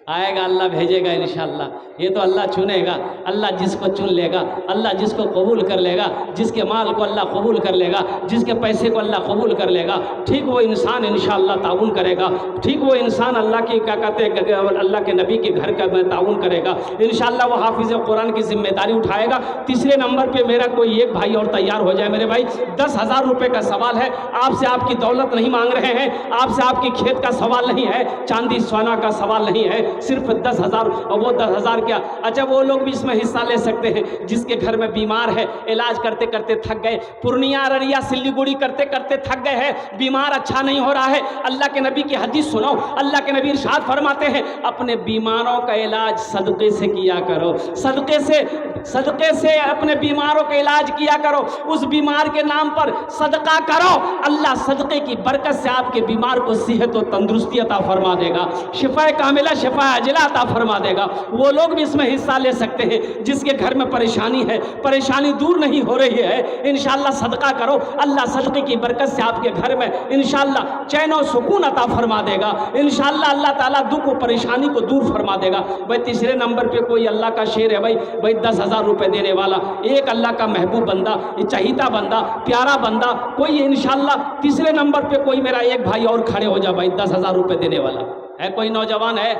आएगा, अल्लाह भेजेगा इंशाअल्लाह। ये तो अल्लाह चुनेगा, अल्लाह जिसको चुन लेगा, अल्लाह जिसको कबूल कर लेगा, जिसके माल को अल्लाह कबूल कर लेगा, जिसके पैसे को अल्लाह कबूल कर लेगा, ठीक वो इंसान इंशाअल्लाह ताउन करेगा, ठीक वो इंसान अल्लाह की क्या कहते हैं, अल्लाह के नबी के घर का ताउन करेगा इंशाअल्लाह। वो हाफिज़ कुरान की जिम्मेदारी उठाएगा। तीसरे नंबर पर मेरा कोई एक भाई और तैयार हो जाए मेरे भाई। 10,000 रुपये का सवाल है, आपसे आपकी दौलत नहीं मांग रहे हैं, आपसे आपकी खेत का सवाल नहीं है, चांदी सोना का सवाल नहीं है, सिर्फ 10,000। और वो 10,000 क्या, अच्छा वो लोग भी इसमें हिस्सा ले सकते हैं जिसके घर में बीमार है, इलाज करते करते थक गए, पूर्णिया अररिया सिल्लीगुड़ी करते करते थक गए हैं, बीमार अच्छा नहीं हो रहा है, अल्लाह के नबी की हदीस सुनो। अल्लाह के नबी इरशाद फरमाते हैं अपने बीमारों का इलाज सदक़े से किया करो, सदक़े से अपने बीमारों का इलाज किया करो, उस बीमार के नाम पर सदका करो, अल्लाह सदक़े की बरकत से आपके बीमार को सेहत और तंदुरुस्ती अता फरमा देगा, शिफा कामिला शिफा अजला अता फरमा देगा। वो लोग भी इसमें हिस्सा ले सकते हैं जिसके घर में परेशानी है, परेशानी दूर नहीं हो रही है, इंशाअल्लाह सदका करो, अल्लाह सदक़े की बरकत से आपके घर में इंशाअल्लाह चैन और सुकून अता फरमा देगा, इंशाअल्लाह अल्लाह ताला दुख और परेशानी को दूर फरमा देगा। भाई तीसरे नंबर पे कोई अल्लाह का शेर है भाई 10,000 रुपये देने वाला, एक अल्लाह का महबूब बंदा, चहीता बंदा, प्यारा बंदा कोई इंशाअल्लाह। तीसरे नंबर पे कोई मेरा एक भाई और खड़े हो जा भाई, 10,000 रुपये देने वाला है। कोई नौजवान है?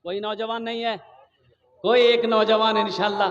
कोई नौजवान नहीं है? कोई एक नौजवान इंशाअल्लाह।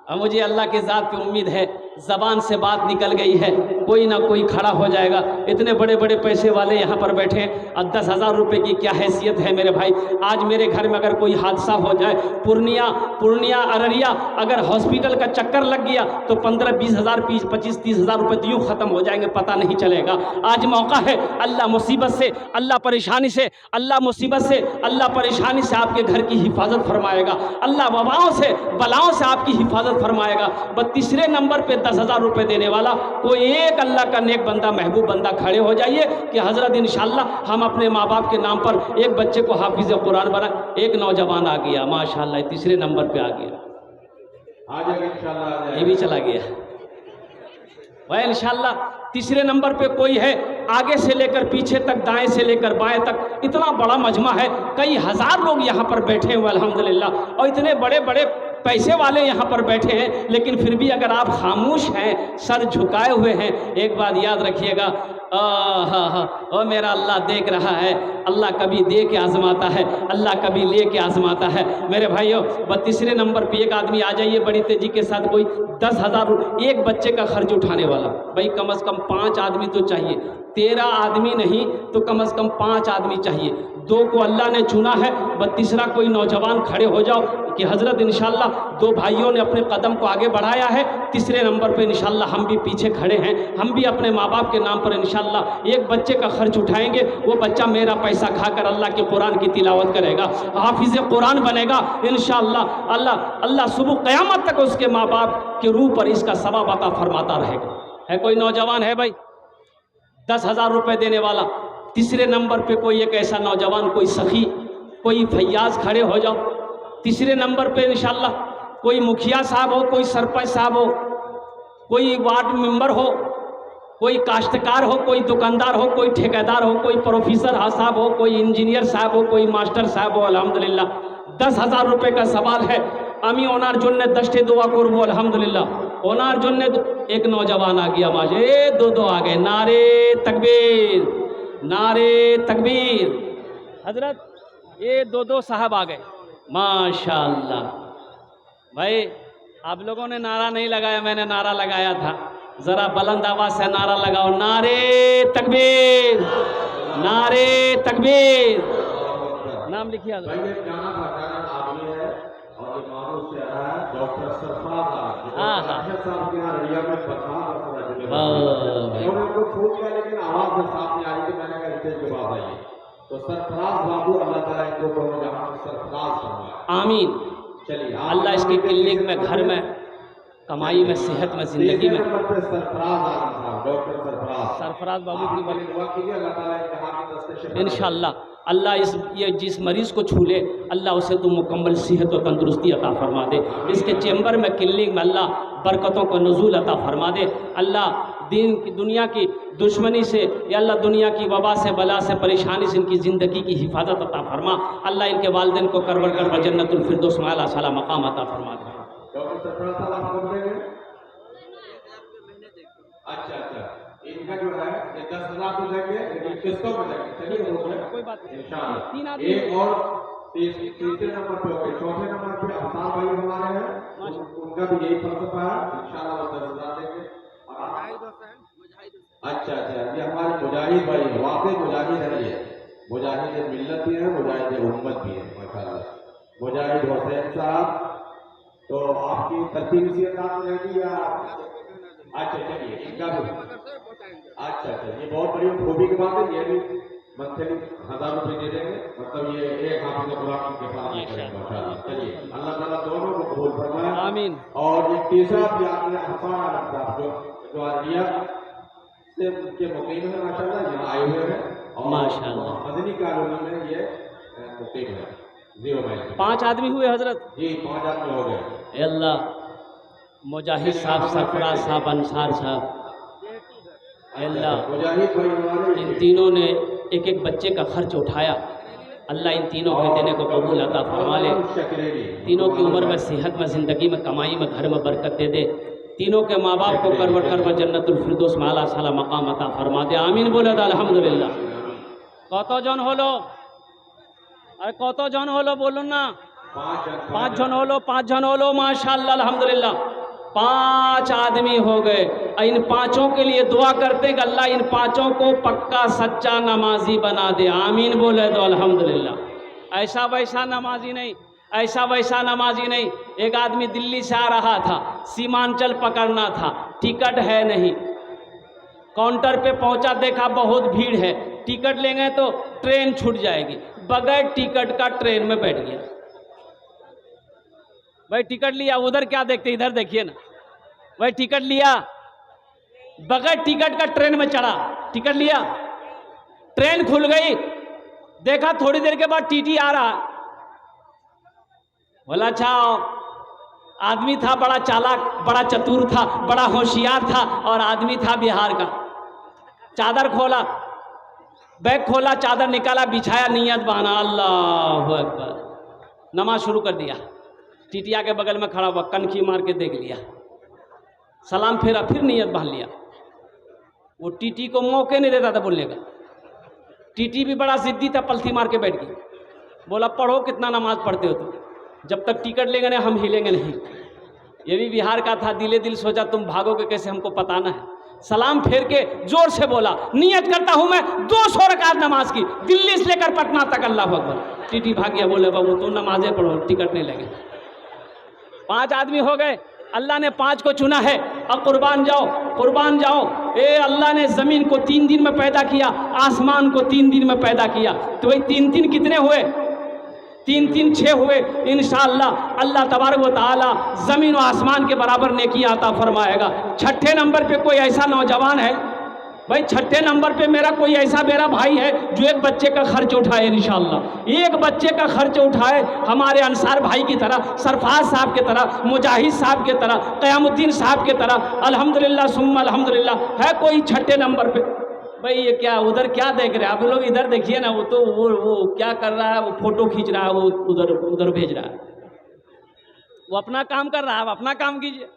अब मुझे अल्लाह की ज़ात पे उम्मीद है, ज़बान से बात निकल गई है, कोई ना कोई खड़ा हो जाएगा। इतने बड़े बड़े पैसे वाले यहाँ पर बैठे हैं और 10,000 रुपये की क्या हैसियत है मेरे भाई। आज मेरे घर में अगर कोई हादसा हो जाए, पूर्णिया अररिया अगर हॉस्पिटल का चक्कर लग गया तो 15-20 हज़ार 25-30 हज़ार रुपये तो यूँ ख़त्म हो जाएंगे, पता नहीं चलेगा। आज मौका है, अल्लाह मुसीबत से, अल्लाह परेशानी से, अल्लाह मुसीबत से, अल्लाह परेशानी से आपके घर की हिफाजत फरमाएगा, अल्लाह वबाओं से, बलाओं से आपकी हिफाजत फरमाएगा। बस तीसरे नंबर पे 10,000 रुपये देने वाला कोई एक अल्लाह का नेक बंदा महबूब बंदा खड़े हो जाइए कि हज़रत इंशाअल्लाह हम अपने माँ बाप के नाम पर एक बच्चे को हाफिज़ कुरान बना। एक नौजवान आ गया माशाअल्लाह, तीसरे नंबर पे आ गया, आ जाएगा इंशाल्लाह। ये भी चला गया वह इंशाअल्लाह। तीसरे नंबर पे कोई है, आगे से लेकर पीछे तक, दाएं से लेकर बाएं तक इतना बड़ा मजमा है, कई हज़ार लोग यहाँ पर बैठे हुए अल्हम्दुलिल्लाह, और इतने बड़े बड़े पैसे वाले यहाँ पर बैठे हैं, लेकिन फिर भी अगर आप खामोश हैं, सर झुकाए हुए हैं, एक बात याद रखिएगा, ओ मेरा अल्लाह देख रहा है। अल्लाह कभी दे के आजमाता है, अल्लाह कभी ले के आजमाता है। मेरे भाइयों, वह तीसरे नंबर पे एक आदमी आ जाइए बड़ी तेजी के साथ, कोई 10,000 एक बच्चे का खर्च उठाने वाला। भाई कम से कम 5 आदमी तो चाहिए, 13 आदमी नहीं तो कम से कम 5 आदमी चाहिए। 2 को अल्लाह ने चुना है, वह तीसरा कोई नौजवान खड़े हो जाओ कि हज़रत इंशाअल्लाह 2 भाइयों ने अपने कदम को आगे बढ़ाया है, तीसरे नंबर पे इंशाअल्लाह हम भी पीछे खड़े हैं, हम भी अपने माँ बाप के नाम पर इंशाअल्लाह एक बच्चे का खर्च उठाएंगे। वो बच्चा मेरा पैसा खाकर अल्लाह के कुरान की तिलावत करेगा, हाफिज़ कुरान बनेगा इंशाअल्लाह। अल्लाह सुबह क़यामत तक उसके माँ बाप के रूह पर इसका सवाब अता फरमाता रहेगा। है कोई नौजवान है भाई 10,000 रुपये देने वाला? तीसरे नंबर पे कोई एक ऐसा नौजवान, कोई सखी, कोई फैयाज खड़े हो जाओ। तीसरे नंबर पे इंशाअल्लाह कोई मुखिया साहब हो, कोई सरपंच साहब हो, कोई वार्ड मेंबर हो, कोई काश्तकार हो, कोई दुकानदार हो, कोई ठेकेदार हो, कोई प्रोफेसर साहब हो, कोई इंजीनियर साहब हो, कोई मास्टर साहब हो। अल्हम्दुलिल्लाह 10,000 रुपये का सवाल है। আমি ওনার জন্য 10টি দোয়া করব আলহামদুলিল্লাহ। ওনার জন্য एक नौजवान आ गया माजे, 2 आ गए। नारे तकबीर, नारे तकबीर। हजरत ये 2 साहब आ गए माशाअल्लाह। भाई आप लोगों ने नारा नहीं लगाया, मैंने नारा लगाया था, ज़रा बुलंद आवाज़ से नारा लगाओ, नारे तकबीर, नारे तकबीर। नाम लिखिए हजरत। भाई ये जाना पहचाना आदमी है और ये मानूस से आया है, डॉक्टर सरफराज साहब के यहाँ रड़िया में उनको फोन किया लेकिन आवाज़ में साफ नहीं आ रही थी। मैंने कहा स्टेज के बाद आइए, तो सरफराज बाबू अल्लाह ताला इनको करो जहाँ सरफराज फरमाए, आमीन। चलिए अल्लाह इसकी क्लिनिक में, घर में, कमाई में, सेहत में, ज़िंदगी में। सरफराज आलम साहब, डॉक्टर सरफराज बाबू की दुआ कीजिए, अल्लाह ताला इनके हाथ में दस्ते शिफा इंशाअल्लाह। अल्लाह ये जिस मरीज़ को छू ले, अल्लाह उसे तो मुकम्मल सेहत और तंदुरुस्ती अता फरमा दे। इसके चैम्बर में, क्लिनिक में अल्लाह बरकतों को नज़ूल अता फरमा दे। अल्लाह दीन की, दुनिया की दुश्मनी से या अल्लाह दुनिया की वबा से, बला से, परेशानी से इनकी ज़िंदगी की हिफाजत अता फरमा। अल्लाह इनके वालिदैन को करवर कर जन्नतुल फिरदौस में आला साला मकाम अता फरमा दे। डॉक्टर सरफराज साहब आप कब देंगे? अच्छा, इनका जो है ये 10,000 तो देंगे, लेकिन किस्तों में देंगे। चलिए कोई बात नहीं, इंशाअल्लाह। 3 आदमी एक और तीसरे नंबर पे हो गए, चौथे नंबर पे अफसार भाई हमारे हैं, उनका भी यही फलसफा है, इंशाअल्लाह वो 10,000 देंगे। अच्छा, ये हमारे मुजाहिद भाई हैं, वाकई मुजाहिद है, ये मुजाहिद मिल्लत भी है, मुजाहिद उम्मत भी है माशाअल्लाह। मुजाहिद हुसैन साहब, तो आपकी तरतीब इसी अंदाज में रहेगी या? अच्छा चलिए इनका भी अच्छा, ये बहुत बड़ी खूबी की बात है। ये भी मंथली 1,000 रुपये दे देंगे, मतलब ये एक हाफिज़ कुरान के पास माशाअल्लाह। चलिए अल्लाह ताला दोनों को कबूल फरमाए, आमीन। और एक तीसरा भी आपने अफसार आलम साहब जो अररिया से के मुकीम है माशाअल्लाह, यहाँ आए हुए हैं और माशाअल्लाह मदनी कॉलोनी में ये मुकीम है। 0 माइल 5 आदमी हुए हजरत जी, 5 आदमी हो गए। अल्लाह मुजाहिद साहब, सरफराज साहब, अंसार साहब, अल्लाह मुजाहिद भाई हमारे इन तीनों ने एक एक बच्चे का खर्च उठाया। अल्लाह इन तीनों के देने को कबूल अता फरमा ले। तीनों की उम्र में, सेहत में, ज़िंदगी में, कमाई में, घर में बरकत दे दे। तीनों के माँ बाप को करवट कर जन्नतुल फिरदौस में आला साला मकाम अता फरमा दे। आमीन बोले तो अल्हम्दुलिल्लाह। কতজন হলো? আর কতজন হলো বলুন না? 5 জন হলো, 5 জন হলো माशाअल्लाह अल्हम्दुलिल्लाह। 5 आदमी हो गए। इन 5 के लिए दुआ करते कि अल्लाह इन 5 को पक्का सच्चा नमाजी बना दे। आमीन बोले तो अल्हम्दुलिल्लाह। ऐसा वैसा नमाजी नहीं, ऐसा वैसा नमाजी नहीं। एक आदमी दिल्ली से आ रहा था, सीमांचल पकड़ना था, टिकट है नहीं। काउंटर पे पहुंचा, देखा बहुत भीड़ है, टिकट लेंगे तो ट्रेन छूट जाएगी। बगैर टिकट का ट्रेन में बैठ गया। भाई टिकट लिया, उधर क्या देखते, इधर देखिए ना। वही टिकट लिया, बगैर टिकट का ट्रेन में चढ़ा, टिकट लिया, ट्रेन खुल गई, देखा थोड़ी देर के बाद टीटी आ रहा। बोला अच्छा, आदमी था बड़ा चालाक, बड़ा चतुर था, बड़ा होशियार था, और आदमी था बिहार का। चादर खोला, बैग खोला, चादर निकाला, बिछाया, नियत बांधा, अल्लाहु अकबर, नमाज शुरू कर दिया। टीटिया के बगल में खड़ा हुआ, कनखी मार के देख लिया, सलाम फेरा, फिर नियत बांध लिया। वो टीटी को मौके नहीं देता था बोलने का। टीटी भी बड़ा जिद्दी था, पलथी मार के बैठ गई। बोला पढ़ो, कितना नमाज पढ़ते हो तुम, जब तक टिकट लेंगे नहीं हम हिलेंगे नहीं। ये भी बिहार का था, दिले दिल सोचा तुम भागोगे कैसे, हमको पताना है। सलाम फेर के जोर से बोला, नियत करता हूं मैं 200 रकात नमाज की, दिल्ली से लेकर पटना तक, अल्लाह अकबर। टीटी भाग गया, बोले बाबू तुम नमाजें पढ़ो, टिकट नहीं लेंगे। 5 आदमी हो गए, अल्लाह ने 5 को चुना है। अब कुर्बान जाओ, कुर्बान जाओ। अल्लाह ने ज़मीन को 3 दिन में पैदा किया, आसमान को 3 दिन में पैदा किया, तो वही 3 कितने हुए? 3 6 हुए। इंशाअल्लाह अल्लाह तबारक व तआला ज़मीन और आसमान के बराबर नेकी आता फरमाएगा। 6ठे नंबर पे कोई ऐसा नौजवान है भाई, 6ठे नंबर पे कोई ऐसा मेरा भाई है जो एक बच्चे का खर्च उठाए, इंशाअल्लाह एक बच्चे का खर्च उठाए, हमारे अंसार भाई की तरह, सरफराज साहब की तरह, मुजाहिद साहब की तरह, क़यामुद्दीन साहब की तरह। अल्हम्दुलिल्लाह सुम्मा अल्हम्दुलिल्लाह। है कोई 6ठे नंबर पे? भाई ये क्या, उधर क्या देख रहे हैं आप लोग? इधर देखिए ना, वो तो वो क्या कर रहा है, वो फोटो खींच रहा है, वो उधर भेज रहा है, वो अपना काम कर रहा है, आप अपना काम कीजिए।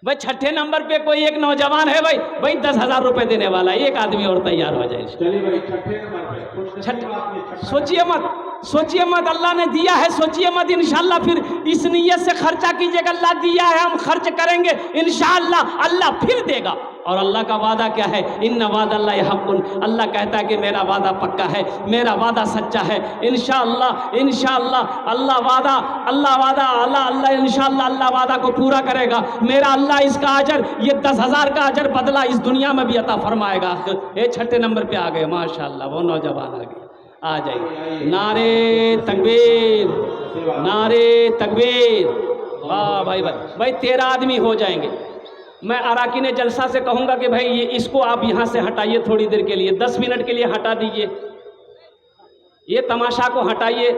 भाई 6ठे नंबर पे कोई एक नौजवान है भाई 10,000 रुपए देने वाला, एक आदमी और तैयार हो जाए। चलिए भाई 6ठे नंबर पे, सोचिए मत, अल्लाह ने दिया है, सोचिए मत। इंशाअल्लाह फिर इस नियत से खर्चा कीजिएगा, अल्लाह दिया है, हम खर्च करेंगे, इंशाअल्लाह अल्लाह फिर देगा। और अल्लाह का वादा क्या है? इन्ना वादा अल्लाह हक़्क़ुन। अल्लाह कहता है कि मेरा वादा पक्का है, मेरा वादा सच्चा है। इंशाअल्लाह अल्लाह इंशाअल्लाह अल्लाह वादा को पूरा करेगा। मेरा अल्लाह इसका अजर, ये 10,000 का अजर बदला इस दुनिया में भी अता फरमाएगा। ये 6ठे नंबर पे आ गए, माशाअल्लाह, वो नौजवान आ गए। आ जाइए, नारे तकबीर, नारे तकबीर। वाह भाई 13 आदमी हो जाएंगे। मैं अराकीन जलसा से कहूँगा कि भाई ये इसको आप यहाँ से हटाइए थोड़ी देर के लिए, 10 मिनट के लिए हटा दीजिए, ये तमाशा को हटाइए,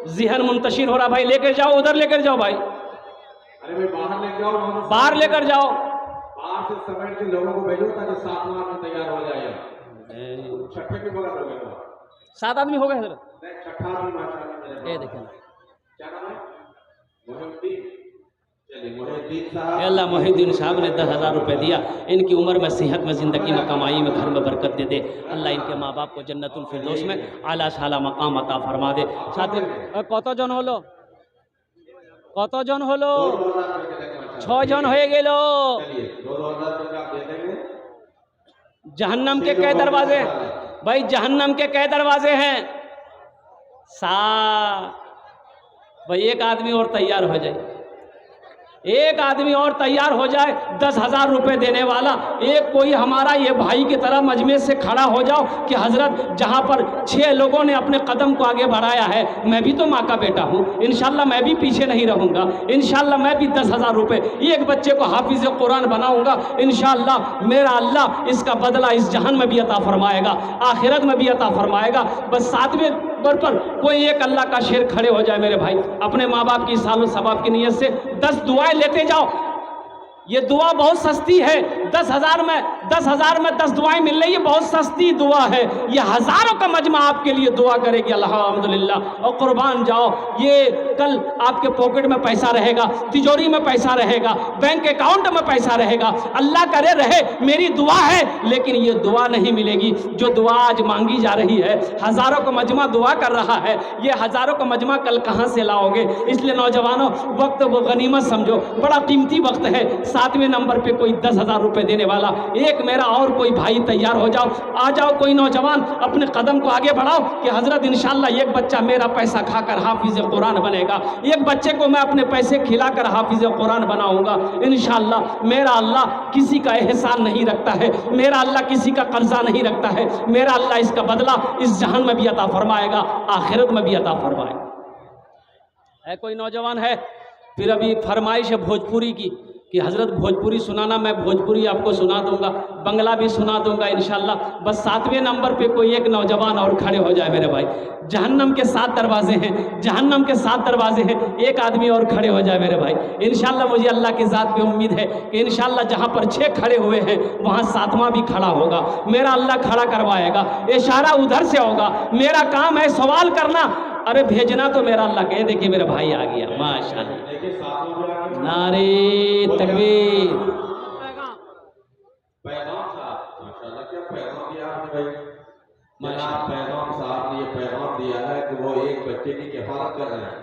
ज़हन मुंतशिर हो रहा। भाई लेकर जाओ, उधर लेकर जाओ भाई, अरे भाई बाहर लेकर जाओ, बाहर लेकर जाओ, बाहर से समेट के लोगों को भेजो ताकि 7 आदमी तैयार हो जाए। 6ठे के बगल हो गए, 7 आदमी हो गए हजरत। 6ठा आदमी माशाअल्लाह। ये देखें, क्या नाम है? मोहिउद्दीन। चलिए मोहिउद्दीन साहब, अल्लाह मोहिउद्दीन साहब ने 10,000 रुपये दिया। इनकी उम्र में, सेहत में, ज़िंदगी में, कमाई में, घर में बरकत दे दे। अल्लाह इनके माँ बाप को जन्नतुल फिरदौस में आला शाला मकाम अता फरमा दे। साथी কতজন হলো? 6 জন হয়ে গেল। चलिए 2,000 रुपये आप दे देंगे। जहन्नम के कई दरवाजे भाई, जहन्नम के कई दरवाजे हैं? 7। भाई एक आदमी और तैयार हो जाए, एक आदमी और तैयार हो जाए, 10,000 रुपये देने वाला। एक कोई हमारा ये भाई की तरह मजमे से खड़ा हो जाओ कि हजरत जहाँ पर 6 लोगों ने अपने कदम को आगे बढ़ाया है, मैं भी तो माँ का बेटा हूँ, इंशाल्लाह मैं भी पीछे नहीं रहूँगा, इंशाल्लाह मैं भी 10,000 रुपये एक बच्चे को हाफिज़ कुरान बनाऊँगा, इंशाल्लाह मेरा अल्लाह इसका बदला इस जहान में भी अता फरमाएगा, आखिरत में भी अता फरमाएगा। बस 7वें नंबर पर कोई एक अल्लाह का शेर खड़े हो जाए मेरे भाई, अपने माँ बाप की सालों सवाब की नीयत से 10 दुआएं लेते जाओ। ये दुआ बहुत सस्ती है, 10,000 में 10 दुआएं मिल रही है, बहुत सस्ती दुआ है। ये हज़ारों का मजमा आपके लिए दुआ करेगी, अल्हम्दुलिल्लाह। और कुर्बान जाओ, ये कल आपके पॉकेट में पैसा रहेगा, तिजोरी में पैसा रहेगा, बैंक अकाउंट में पैसा रहेगा। अल्लाह करे रहे, मेरी दुआ है, लेकिन ये दुआ नहीं मिलेगी जो दुआ आज मांगी जा रही है। हज़ारों का मजमा दुआ कर रहा है, ये हज़ारों का मजमा कल कहाँ से लाओगे? इसलिए नौजवानों, वक्त को गनीमत समझो, बड़ा कीमती वक्त है। 7वें नंबर पे कोई 10,000 रुपये देने वाला, एक मेरा और कोई भाई तैयार हो जाओ, आ जाओ कोई नौजवान, अपने कदम को आगे बढ़ाओ कि हजरत इंशाल्लाह एक बच्चा मेरा पैसा खाकर हाफिज़ कुरान बनेगा, एक बच्चे को मैं अपने पैसे खिलाकर हाफिज़ कुरान बनाऊंगा। इंशाल्लाह मेरा अल्लाह किसी का एहसान नहीं रखता है, मेरा अल्लाह किसी का कर्जा नहीं रखता है, मेरा अल्लाह इसका बदला इस जहान में भी अता फरमाएगा, आखिरत में भी अता फरमाएगा। है कोई नौजवान है? फिर अभी फरमाइश है भोजपुरी की कि कि हज़रत भोजपुरी सुनाना, मैं भोजपुरी आपको सुना दूंगा, बंगला भी सुना दूंगा इंशाल्लाह। बस 7वें नंबर पे कोई एक नौजवान और खड़े हो जाए मेरे भाई। जहन्नम के 7 दरवाजे हैं, जहन्नम के 7 दरवाजे हैं, एक आदमी और खड़े हो जाए मेरे भाई इंशाल्लाह। मुझे अल्लाह की ज़ात पे उम्मीद है कि इंशाल्लाह जहाँ पर 6 खड़े हुए हैं वहाँ 7वां भी खड़ा होगा, मेरा अल्लाह खड़ा करवाएगा। इशारा उधर से होगा, मेरा काम है सवाल करना, अरे भेजना तो मेरा अल्लाह कह दे कि मेरा भाई आ गया। माशाल्लाह, देखिए साथ में नारे तकबीर। पैगाम साहब, माशाल्लाह क्या पैगाम दिया आपने भाई। जनाब पैगाम साहब ने ये पैगाम दिया है कि वो एक बच्चे की किफायत कर रहे हैं,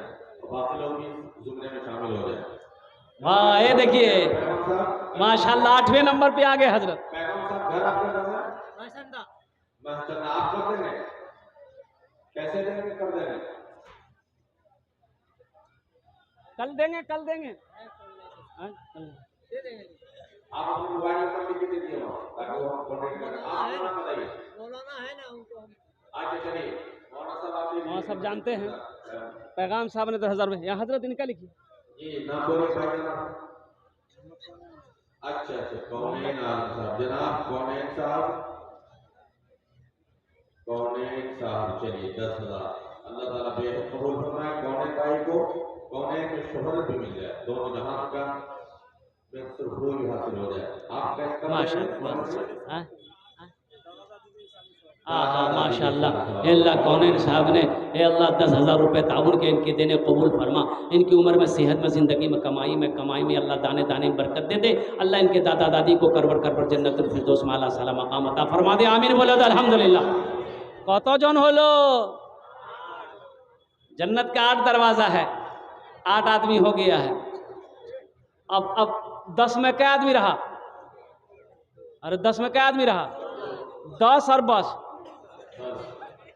बाकी लोग भी जुमरे में शामिल हो जाए। वाह, ये देखिए पैगाम साहब, माशाल्लाह 8वें नंबर पे आ गए हजरत। पैगाम साहब घर आपका कहाँ है? माशाल्लाह, आप कर देंगे, कैसे देंगे, कर देंगे? कल देंगे, कल देंगे, हाँ, कल। आप अपने मोबाइल नंबर लिख के दे दिए वहाँ, ताकि वो हम कॉन्टेक्ट करें। आप अपना नाम बताइए। मौलाना है ना उनको हम अच्छा चलिए, मौलाना साहब आप वहाँ सब जानते हैं। पैगाम साहब ने 10,000 रुपये, यहाँ हजरत इनका लिखिए। जी नाम बोलिए भाई का नाम। अच्छा अच्छा, कौनेन आलम साहब, जनाब कौनेन साहब, कौनेन साहब, चलिए 10,000। अल्लाह ताला बेहद कबूल फरमाए कौनेन भाई को, कौनेन में शोहरत भी मिल जाए, दोनों जहां का सुरखरू भी हासिल हो जाए। आप कैसे माशाल्लाह, हाँ माशाल्लाह। अल्लाह कौनेन साहब ने ए अल्लाह 10,000 रुपये ताउन के इनके देने कबूल फरमा, इनकी उम्र में, सेहत में, ज़िंदगी में, कमाई में अल्लाह दाने दाने में बरकत दे दे। अल्लाह इनके दादा दादी को करबर जन्नतुल फिरदौस में आला साला मकाम अता फरमा दे। आमीन बोलो तो अल्हम्दुलिल्लाह। कत जन हलो? जन्नत का 8 दरवाज़ा है, 8 आदमी हो गया है। अब 10 में क्या आदमी रहा? अरे 10 में क्या आदमी रहा? 10 और बस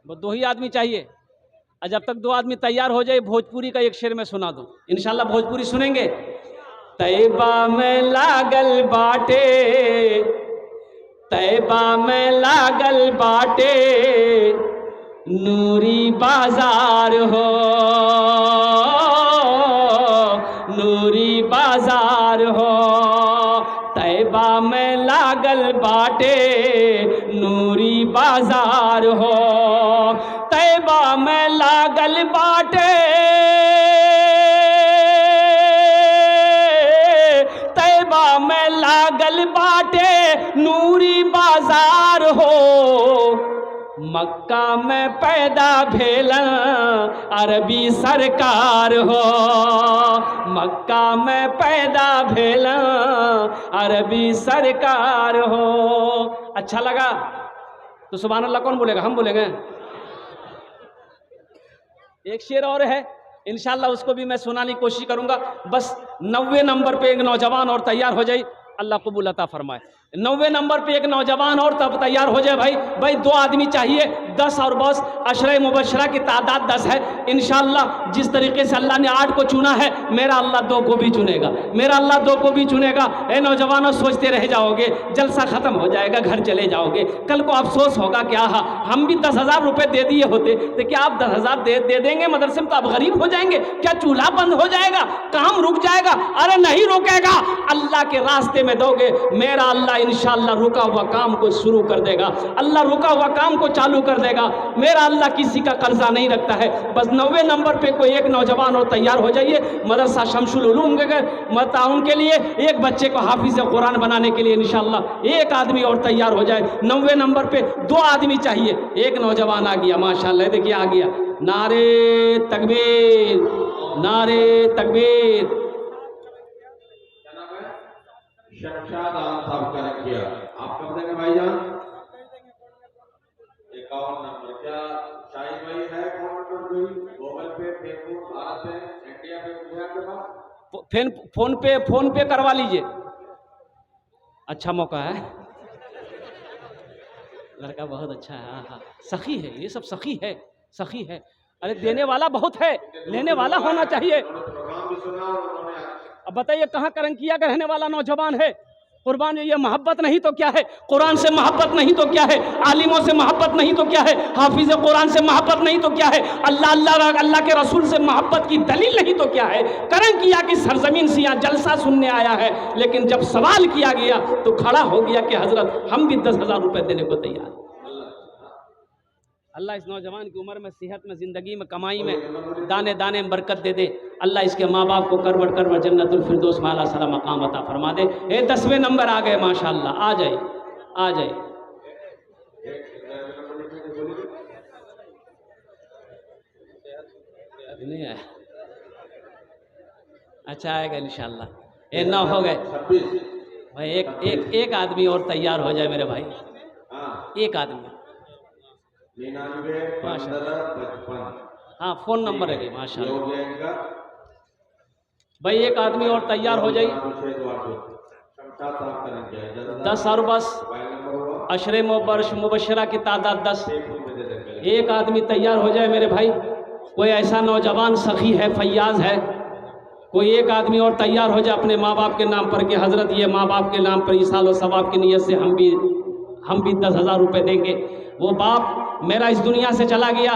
वो 2 ही आदमी चाहिए। और जब तक 2 आदमी तैयार हो जाए, भोजपुरी का एक शेर में सुना दूं इंशाल्लाह। भोजपुरी सुनेंगे। तैबा में लागल बाटे, तैबा में लागल बाटे, नूरी बाजार हो, नूरी बाजार हो। तैबा में लागल बाटे, नूरी बाजार हो। तैबा में लागल बाटे, तैबा में लागल बाटे, नूरी बाजार हो। मक्का में पैदा भेलन अरबी सरकार हो, मक्का में पैदा भेलन अरबी सरकार हो। अच्छा लगा तो सुभान अल्लाह कौन बोलेगा? हम बोलेंगे। एक शेर और है इंशाल्लाह, उसको भी मैं सुनाने की कोशिश करूंगा। बस 90 नंबर पे एक नौजवान और तैयार हो जाए, अल्लाह कबूल अता फरमाए। 90 नंबर पे एक नौजवान और तब तैयार हो जाए भाई 2 आदमी चाहिए, 10 और बस। अशरे मुबशरा की तादाद 10 है इंशाल्लाह। जिस तरीके से अल्लाह ने 8 को चुना है, मेरा अल्लाह 2 को भी चुनेगा, मेरा अल्लाह 2 को भी चुनेगा। ए नौजवानों, सोचते रह जाओगे, जलसा खत्म हो जाएगा, घर चले जाओगे, कल को अफसोस होगा क्या हम भी 10,000 रुपये दे दिए होते तो क्या आप 10,000 दे देंगे मदरसे में तो आप गरीब हो जाएंगे? क्या चूल्हा बंद हो जाएगा? काम रुक जाएगा? अरे नहीं रुकेगा। अल्लाह के रास्ते में दोगे, मेरा अल्लाह इंशाअल्लाह रुका हुआ काम को शुरू कर देगा, अल्लाह रुका हुआ काम को चालू कर देगा। मेरा अल्लाह किसी का कर्जा नहीं रखता है। बस 90 नंबर पे कोई एक नौजवान और तैयार हो जाइए, मदरसा शमसुल उलूम के मताउन के लिए, एक बच्चे को हाफिज कुरान बनाने के लिए इंशाअल्लाह एक आदमी और तैयार हो जाए। 90 नंबर पे 2 आदमी चाहिए, एक नौजवान आ गया माशाअल्लाह, देखिए आ गया। नारे तकबीर, नारे तकबीर। शमशाद आलम साहब का रखिए। आप कब देंगे भाईजान? 51 नंबर। क्या शाहिद भाई है? कौन नंबर कोई? गूगल पे, फेसबुक, भारत पे, इंडिया पे मुझे आपके पास? फोन पे करवा लीजिए, अच्छा मौका है। लड़का बहुत अच्छा है, हाँ हाँ, सखी है, ये सब सखी है, सखी है। अरे देने वाला बहुत है, लेने वाला होना चाहिए। प्रोग्राम भी सुना और उन्होंने अब बताइए कहाँ करंकिया का रहने वाला नौजवान है, कुर्बान, ये मोहब्बत नहीं तो क्या है? कुरान से मोहब्बत नहीं तो क्या है? आलिमों से मोहब्बत नहीं तो क्या है? हाफिज कुरान से मोहब्बत नहीं तो क्या है? अल्लाह के रसूल से मोहब्बत की दलील नहीं तो क्या है? करम किया कि सरजमीन से यहाँ जलसा सुनने आया है, लेकिन जब सवाल किया गया तो खड़ा हो गया कि हजरत हम भी 10,000 रुपये देने को तैयार। अल्लाह इस नौजवान की उम्र में, सेहत में, ज़िंदगी में, कमाई में, दाने दाने में बरकत दे दे। अल्लाह इसके माँ बाप को करवट करवट जन्नतुल फिरदौस में आला सलाम मकाम अता फरमा दे। 10वें नंबर आ गए माशाअल्लाह, आ जाए आ जाए। नहीं आया, अच्छा आएगा इंशाअल्लाह। 9 हो गए भाई। एक आदमी और तैयार हो जाए मेरे भाई, एक आदमी। 99 15 55। हाँ, फ़ोन नंबर है माशाअल्लाह भाई। एक आदमी और तैयार हो जाइए। 10 और बस अशरे मुबशरा की तादाद 10। एक आदमी तैयार हो जाए मेरे भाई। कोई ऐसा नौजवान सखी है, फैयाज है, कोई एक आदमी और तैयार हो जाए अपने माँ बाप के नाम पर कि हज़रत ये माँ बाप के नाम पर ईसाल और सवाब की नीयत से हम भी 10,000 रुपये देंगे। वो बाप मेरा इस दुनिया से चला गया,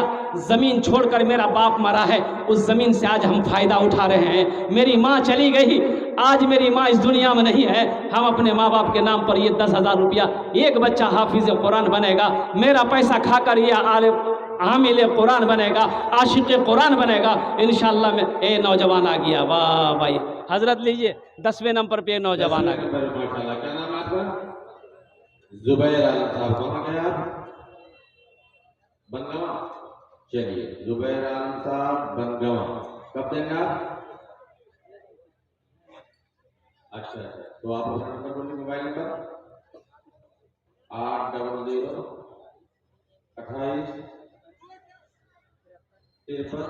ज़मीन छोड़कर मेरा बाप मरा है, उस ज़मीन से आज हम फ़ायदा उठा रहे हैं। मेरी माँ चली गई, आज मेरी माँ इस दुनिया में नहीं है, हम अपने माँ बाप के नाम पर ये 10,000 रुपया, एक बच्चा हाफिज़ कुरान बनेगा, मेरा पैसा खाकर ये आमिल कुरान बनेगा, आशिक़ कुरान बनेगा इंशाअल्लाह। में ए नौजवान आ गया, वाह भाई। हज़रत लीजिए 10वें नंबर पे नौजवान आ गया। माशाल्लाह, क्या नाम है आपका? जुबैर आलम साहब। कहाँ गए आप? बनगांव। चलिए, जुबैर आलम साहब बनगांव। कब देंगे आप? अच्छा, तो आप अपना नंबर बोलिए, मोबाइल नंबर 800 28 53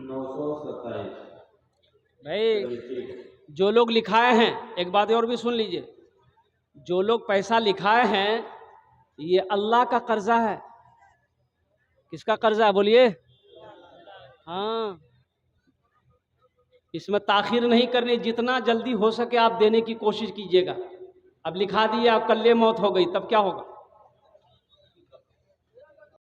927। भाई जो लोग लिखाए हैं, एक बात और भी सुन लीजिए, जो लोग पैसा लिखाए हैं ये अल्लाह का कर्जा है। किसका कर्जा है बोलिए? हाँ, इसमें ताखीर नहीं करनी, जितना जल्दी हो सके आप देने की कोशिश कीजिएगा। अब लिखा दिए, आप कल मौत हो गई तब क्या होगा?